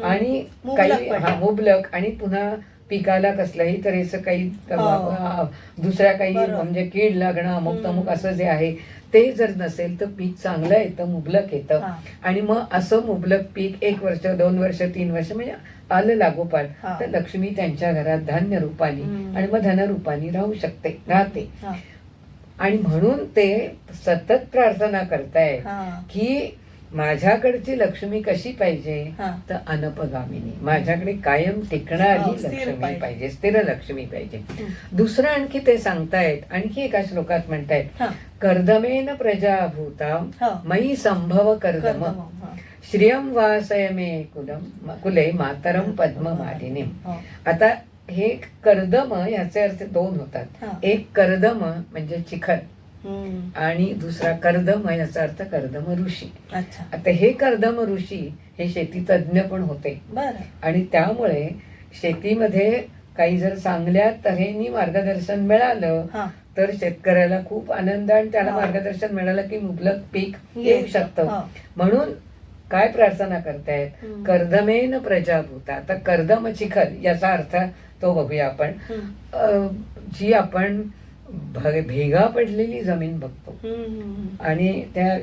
आणि मुबलक काही पडला. मुबलक, आणि पुन्हा पिकाला कसल्याही तऱ्हेचं काही हो. दुसऱ्या काही बरोबर. म्हणजे कीड लागणं, अमुक तमुक असं जे आहे ते जर नसेल तर पीक चांगलं येतं, मुबलक येतं. हा. आणि मग असं मुबलक पीक 1 वर्ष, 2 वर्ष, 3 वर्ष म्हणजे आलं लागोपाठ, हा. तर लक्ष्मी त्यांच्या घरात धान्य रूपानी आणि मग धनरूपानी राहते. हा. आणि म्हणून ते सतत प्रार्थना करतायत हा. की माझ्याकडची लक्ष्मी कशी पाहिजे? हा. तर अनपगामिनी, माझ्याकडे कायम टिकणारी हो, स्थिर लक्ष्मी पाहिजे. पाहिजे, स्थिर लक्ष्मी पाहिजे. दुसरं आणखी ते सांगतायत, आणखी एका श्लोकात म्हणतायत, हा. कर्दमेन प्रजाभूता हो. मयी संभव कर्दम कर्दम. हा. श्रियम वासय मे कुले मातरम पद्म मालिनी. हो. आता हे कर्दम याचे अर्थ 2 होतात. हा. एक कर्दम म्हणजे चिखल, हम्म. आणि दुसरा कर्दम याचा अर्थ कर्दम ऋषी. अच्छा. आता हे कर्दम ऋषी हे शेती तज्ञ पण होते, बरं. आणि त्यामुळे शेतीमध्ये काही जर चांगल्या तऱ्हेने मार्गदर्शन मिळालं हा. तर शेतकऱ्याला खूप आनंद, आणि त्याला हा. मार्गदर्शन मिळालं की मुबलक पीक येऊ येऊ शकतं. हा. म्हणून काय प्रार्थना करतायत? कर्दमेन प्रजाभूता. आता कर्दम चिखल याचा अर्थ तो बघूया आपण. जी आपण भेगा पडलेली जमीन बघतो आणि त्या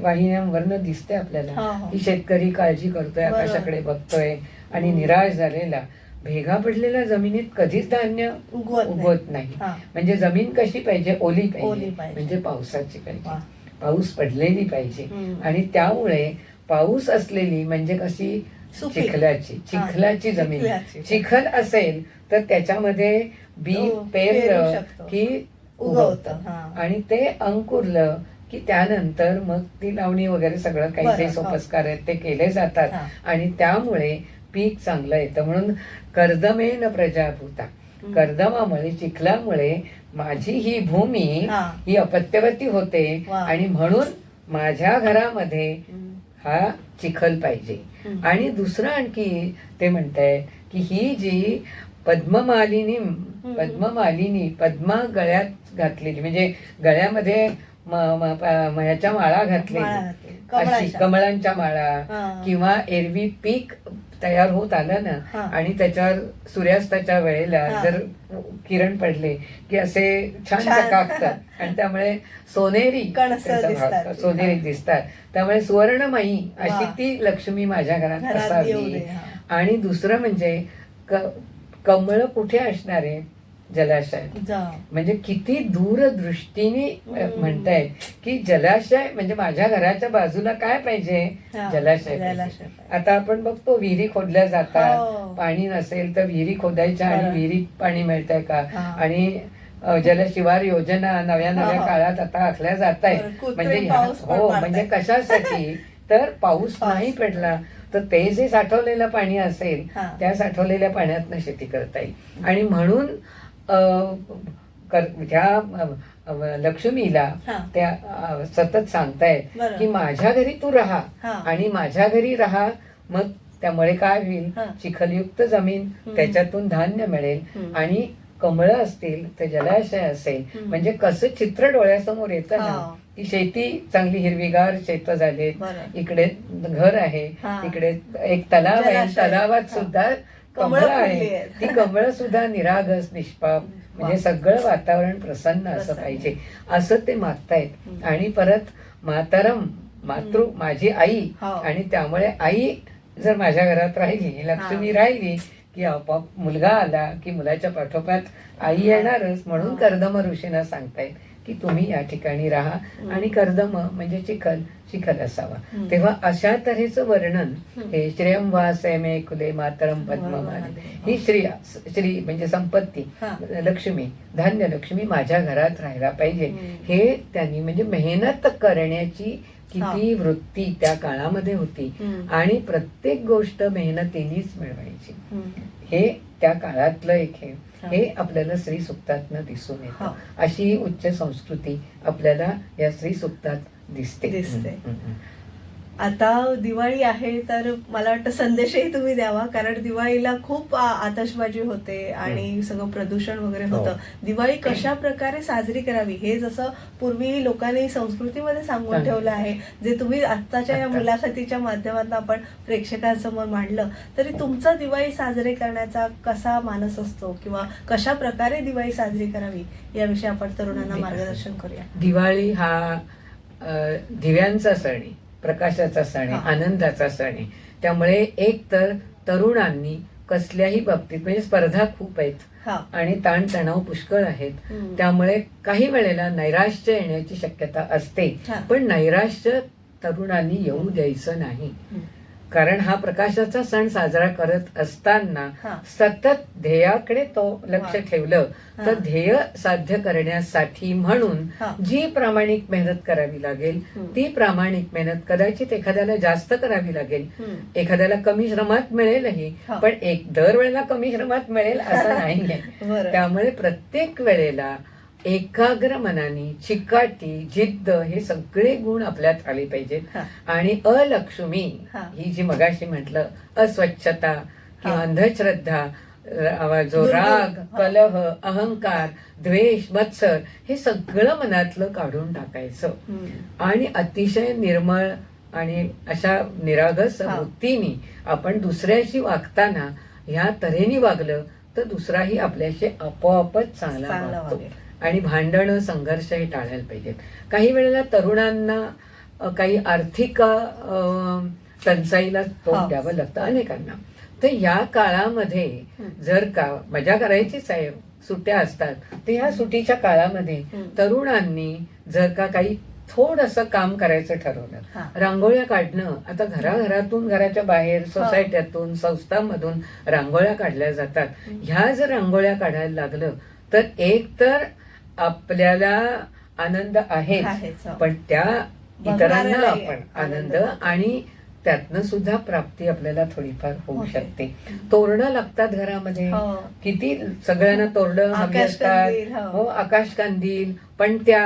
वाहिन्यांवरनं दिसते आपल्याला हा, हा. की शेतकरी काळजी करतोय, बरोबर. आकाशाकडे बघतोय आणि निराश झालेला. भेगा पडलेल्या जमिनीत कधीच धान्य उगवत नाही. हा. म्हणजे जमीन कशी पाहिजे? ओली ओली पाहिजे, पाहिजे. म्हणजे पावसाची पाहिजे, वा. पाऊस पडलेली पाहिजे. हम्म. आणि त्यामुळे पाऊस असलेली म्हणजे कशी? सुपीक. चिखलाची जमीन. चिखलाची. चिखल असेल तर त्याच्यामध्ये बी हो, पेरलं पेरू शकतो. की उगवतं. उगवतं, हा. आणि ते अंकुरलं की त्यानंतर मग ती लावणी वगैरे सगळं काही बरं, जे हो. सोपस्कार आहेत ते केले जातात. हा. आणि त्यामुळे पीक चांगलं येतं. म्हणून कर्दमेन प्रजाभूता, कर्दमामुळे, चिखलामुळे माझी ही भूमी हा. ही अपत्यवती होते. वा. आणि म्हणून माझ्या घरामध्ये हा चिखल पाहिजे. आणि दुसरं आणखी ते म्हणताय की ही जी पद्ममालिनी पद्मा गळ्यात घातलेली, म्हणजे गळ्यामध्ये ह्याच्या माळा घातलेली, अशी कमळांच्या माळा, किंवा एरवी पीक तयार होत आलं ना आणि त्याच्यावर सूर्यास्ताच्या वेळेला जर किरण पडले की असे छान चकाकतात आणि त्यामुळे सोनेरी दिसतात. त्यामुळे सुवर्णमयी अशी ती लक्ष्मी माझ्या घरात असावी. आणि दुसरं म्हणजे कमळ कुठे असणार आहे? जलाशय. म्हणजे किती दूरदृष्टीने म्हणतायत की जलाशय म्हणजे माझ्या घराच्या बाजूला काय पाहिजे? जलाशय. आता आपण बघतो विहिरी खोदल्या जातात, पाणी नसेल तर विहिरी खोदायच्या आणि विहिरीत पाणी मिळतंय का? आणि जलशिवार योजना नव्या काळात आता आखल्या जात आहेत. म्हणजे कशासाठी? तर पाऊस नाही पडला तर ते जे साठवलेलं पाणी असेल त्या साठवलेल्या पाण्यातनं शेती करता येईल. आणि म्हणून ह्या लक्ष्मीला त्या सतत सांगतायत की माझ्या घरी तू राहा आणि माझ्या घरी राहा. मग त्यामुळे काय होईल? चिखलयुक्त जमीन, त्याच्यातून धान्य मिळेल आणि कमळं असतील तर जलाशय असेल. म्हणजे कसं चित्र डोळ्यासमोर येतं ना की शेती चांगली हिरवीगार शेत झालेत, इकडे घर आहे, तिकडे एक तलाव आहे, तलावात सुद्धा कमळं आहे, ती कमळं सुद्धा निरागस निष्पाप, म्हणजे सगळं वातावरण प्रसन्न असं पाहिजे असं ते मागतायत. आणि परत मातरम माझी आई, आणि त्यामुळे आई जर माझ्या घरात राहिली, लक्ष्मी राहिली की आपोआप मुलगा आला की मुलाच्या पाठोपाठ आई येणारच. म्हणून कर्दम ऋषींना सांगतायत की तुम्ही या ठिकाणी राहा आणि कर्दम म्हणजे चिखल असावा. तेव्हा अशा तऱ्हेचं वर्णन हे श्रेयम वासे मे कुले मातरम पद्ममाली, ही श्री म्हणजे संपत्ती, लक्ष्मी, धान्य लक्ष्मी माझ्या घरात राहायला पाहिजे. हे त्यांनी म्हणजे मेहनत करण्याची किती वृत्ती त्या काळामध्ये होती आणि प्रत्येक गोष्ट मेहनतीनेच मिळवायची. हे त्या काळातलं एक हे आपल्याला श्री सुक्तातनं दिसून येतं. अशी उच्च संस्कृती आपल्याला या श्री सुक्तात दिसते. आता दिवाळी आहे तर मला वाटतं संदेशही तुम्ही द्यावा, कारण दिवाळीला खूप आतषबाजी होते आणि सगळं प्रदूषण वगैरे होतं. दिवाळी कशा प्रकारे साजरी करावी हे जसं पूर्वी लोकांनी संस्कृतीमध्ये सांगून ठेवलं आहे, जे तुम्ही आत्ताच्या या मुलाखतीच्या माध्यमातून आपण प्रेक्षकांसमोर मांडलं, तरी तुमचा दिवाळी साजरी करण्याचा कसा मानस असतो किंवा कशा प्रकारे दिवाळी साजरी करावी याविषयी आपण तरुणांना मार्गदर्शन करूया. दिवाळी हा दिव्यांचा सण आहे, प्रकाशाचा सण आहे, आनंदाचा सण आहे. त्यामुळे एक तर तरुणांनी कसल्याही बाबतीत म्हणजे स्पर्धा खूप आहेत आणि ताणतणाव पुष्कळ आहेत, त्यामुळे काही वेळेला नैराश्य येण्याची शक्यता असते. पण नैराश्य तरुणांनी येऊ द्यायचं नाही, कारण हा प्रकाशाचा सण साजरा करत असताना सतत ध्येयाकडे तो लक्ष ठेवलं तर ध्येय साध्य करण्यासाठी म्हणून जी प्रामाणिक मेहनत करावी लागेल ती प्रामाणिक मेहनत कदाचित एखाद्याला जास्त करावी लागेल, एखाद्याला कमी श्रमात मिळेलही, पण दरवेळेला कमी श्रमात मिळेल असं नाहीये. त्यामुळे प्रत्येक वेळेला एकाग्र मनाने चिकाटी, जिद्द हे सगळे गुण आपल्यात आले पाहिजेत. आणि अलक्ष्मी ही जी मगाशी म्हटलं अस्वच्छता किंवा अंधश्रद्धा, जो राग, कलह, अहंकार, द्वेष, मत्सर हे सगळं मनातलं काढून टाकायचं आणि अतिशय निर्मळ आणि अशा निरागस वृत्तीने आपण दुसऱ्याशी वागताना ह्या तऱ्हेने वागलं तर दुसराही आपल्याशी आपोआपच चांगला वागतो. आणि भांडणं, संघर्ष हे टाळायला पाहिजेत. काही वेळेला तरुणांना काही आर्थिक टंचाईला तोंड द्यावं लागतं अनेकांना. तर या काळामध्ये जर का मजा करायचीच आहे, सुट्ट्या असतात, तर या सुट्टीच्या काळामध्ये तरुणांनी जर का काही थोडंसं काम करायचं ठरवलं, रांगोळ्या काढणं, आता घराघरातून, घराच्या बाहेर, सोसायट्यातून, संस्थांमधून रांगोळ्या काढल्या जातात. ह्या जर रांगोळ्या काढायला लागलं तर एक तर आपल्याला आनंद आहेच, पण त्या इतरांना आपण आनंद आणि त्यातनं सुद्धा प्राप्ती आपल्याला थोडीफार होऊ शकते. तोरणं लागतात घरामध्ये, किती सगळ्यांना तोरणं हवी असतात, हो, आकाशकंदील, पण त्या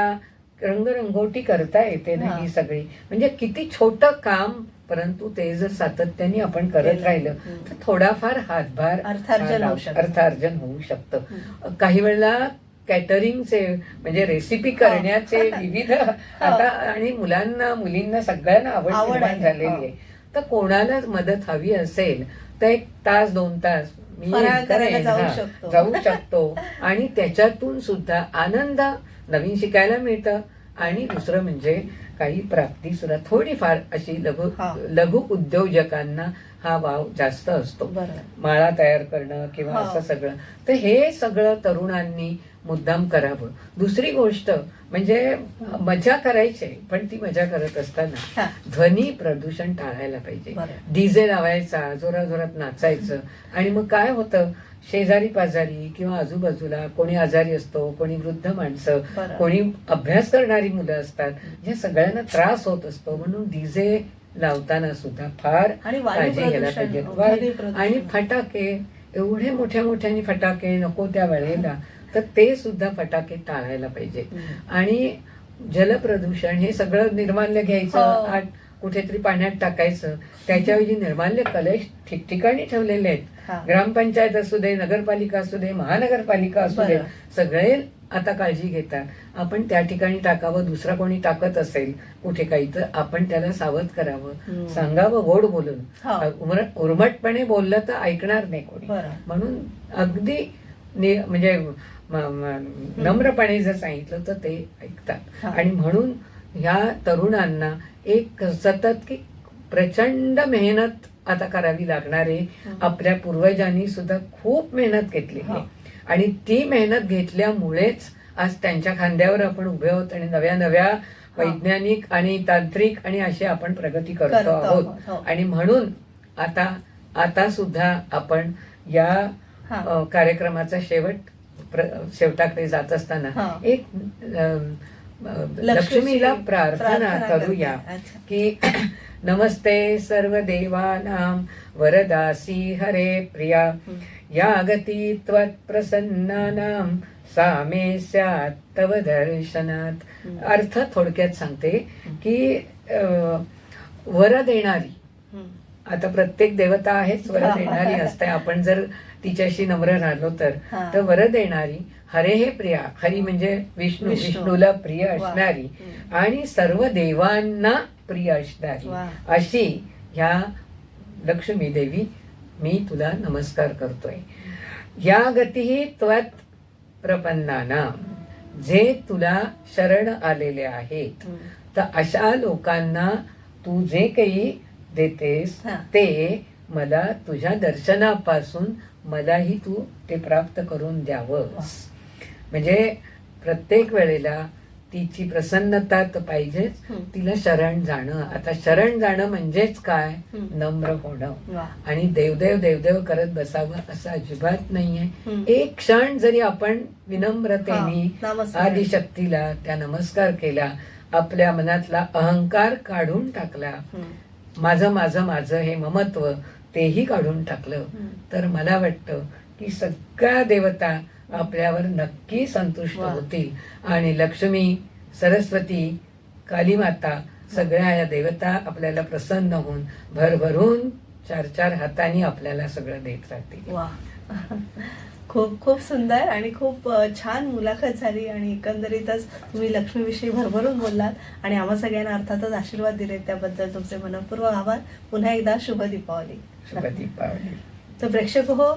रंगरंगोटी करता येते ना ही सगळी. म्हणजे किती छोटं काम परंतु ते जर सातत्याने आपण करत केलं. राहिलं तर थोडाफार हातभार अर्थार्जन होऊ शकतं. अर्थार्जन होऊ शकतं. काही वेळेला कॅटरिंगचे म्हणजे रेसिपी करण्याचे विविध आता आणि मुलींना सगळ्यांना आवड आवड निर्माण आहे. झालेली हो. आहे. तर कोणाला मदत हवी असेल तर 1 तास 2 तास मी फराळ करायला करेन. जाऊ शकतो. जाऊ शकतो आणि त्याच्यातून सुद्धा आनंद नवीन शिकायला मिळतं. आणि दुसरं म्हणजे काही प्राप्ती सुद्धा थोडीफार अशी हा. लघु उद्योजकांना हा वाव जास्त असतो. बरोबर. माळा तयार करणं किंवा हा. असं सगळं. तर हे सगळं तरुणांनी मुद्दाम करावं. दुसरी गोष्ट म्हणजे मजा करायची पण ती मजा करत असताना हा. ध्वनी प्रदूषण टाळायला पाहिजे. बरोबर. डीजे लावायचा, जोराजोरात नाचायचं आणि मग काय होतं, शेजारी पाजारी किंवा आजूबाजूला कोणी आजारी असतो, कोणी वृद्ध माणसं, बरोबर. कोणी अभ्यास करणारी मुलं असतात, या सगळ्यांना त्रास होत असतो. म्हणून डीजे लावताना सुद्धा फार आणि वायू काळजी घ्यायला प्रदूषण, पाहिजे. ध्वनी प्रदूषण. आणि फटाके एवढे मोठ्या मोठ्याने फटाके नको त्या वेळेला, तर ते सुद्धा फटाके टाळायला पाहिजे. आणि जलप्रदूषण हे सगळं निर्माल्य घ्यायचं, हो. कुठेतरी पाण्यात टाकायचं. त्याच्याऐवजी निर्माल्य कलश ठिकठिकाणी ठेवलेले आहेत. हा. ग्रामपंचायत असू दे, नगरपालिका असू दे, महानगरपालिका असू दे, बरं. सगळे आता काळजी घेतात. आपण त्या ठिकाणी टाकावं. दुसरा कोणी टाकत असेल कुठे काही तर आपण त्याला सावध करावं, सांगावं गोड बोलून. हा. उर्मटपणे बोललं तर ऐकणार नाही कोणी. बरं. म्हणून अगदी म्हणजे नम्रपणे जर सांगितलं तर ते ऐकतात. हा. आणि म्हणून ह्या तरुणांना एक सतत की प्रचंड मेहनत आता करावी लागणार आहे. आपल्या पूर्वजांनी सुद्धा खूप मेहनत घेतली आहे. आणि ती मेहनत घेतल्यामुळेच आज त्यांच्या खांद्यावर आपण उभे आहोत आणि नव्या नव्या वैज्ञानिक आणि तांत्रिक आणि अशी आपण प्रगती करतो आहोत. हो. आणि म्हणून आता सुद्धा आपण या कार्यक्रमाचा शेवटाकडे जात असताना एक लक्ष्मीला प्रार्थना करूया की नमस्ते सर्व देवानां वरदासी हरे प्रिया या गती त्वत्प्रसन्नानां सा मे स्यात् तव दर्शनात. अर्थ थोडक्यात सांगते की वर देणारी, आता प्रत्येक देवता आहेच वर देणारी असते. आपण जर तिच्याशी नम्र राहिलो तर वर देणारी, हरे हे प्रिया, हरी म्हणजे विष्णूला प्रिय असणारी आणि सर्व देवांना प्रिय असणारी अशी ह्या लक्ष्मी देवी मी तुला नमस्कार करतोय. या गतीही त्वत् प्रपन्नानां, जे तुला शरण आलेले आहेत, तर अशा लोकांना तू जे काही देतेस ते मला तुझ्या दर्शनापासून मलाही तू ते प्राप्त करून द्यावंस. म्हणजे प्रत्येक वेळेला तिची प्रसन्नता तर पाहिजेच, तिला शरण जाणं. आता शरण जाणं म्हणजेच काय, नम्र होणं. आणि देवदेव देवदेव करत बसावं असं अजिबात नाहीये. एक क्षण जरी आपण विनम्रतेने आदिशक्तीला त्या नमस्कार केला, आपल्या मनातला अहंकार काढून टाकला, माझं माझं माझं हे ममत्व तेही काढून टाकलं, तर मला वाटतं की सगळ्या देवता आपल्यावर नक्की संतुष्ट होतील. आणि लक्ष्मी, सरस्वती, कालीमाता सगळ्या या देवता आपल्याला प्रसन्न होऊन भरभरून 4-4 हातांनी आपल्याला सगळं देत राहतील. वा, खूप खूप सुंदर आणि खूप छान मुलाखत झाली. आणि एकंदरीतच तुम्ही लक्ष्मीविषयी भरभरून बोललात आणि आम्हा सगळ्यांना अर्थातच आशीर्वाद दिले, त्याबद्दल तुमचे मनपूर्वक आभार. पुन्हा एकदा शुभ दीपावली. शुभ दीपावली. तर प्रेक्षक हो,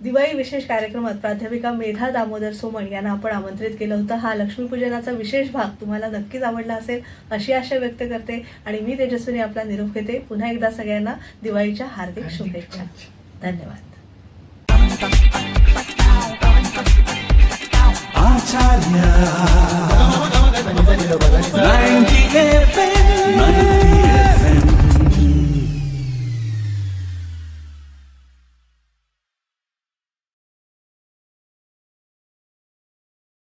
दिवाळी विशेष कार्यक्रमात प्राध्यापिका मेधा दामोदर सोमण यांना आपण आमंत्रित केलं होतं. हा लक्ष्मीपूजनाचा विशेष भाग तुम्हाला नक्कीच आवडला असेल अशी आशा व्यक्त करते. आणि मी तेजस्विनी आपला निरोप घेते. पुन्हा एकदा सगळ्यांना दिवाळीच्या हार्दिक शुभेच्छा. धन्यवाद. आचार्य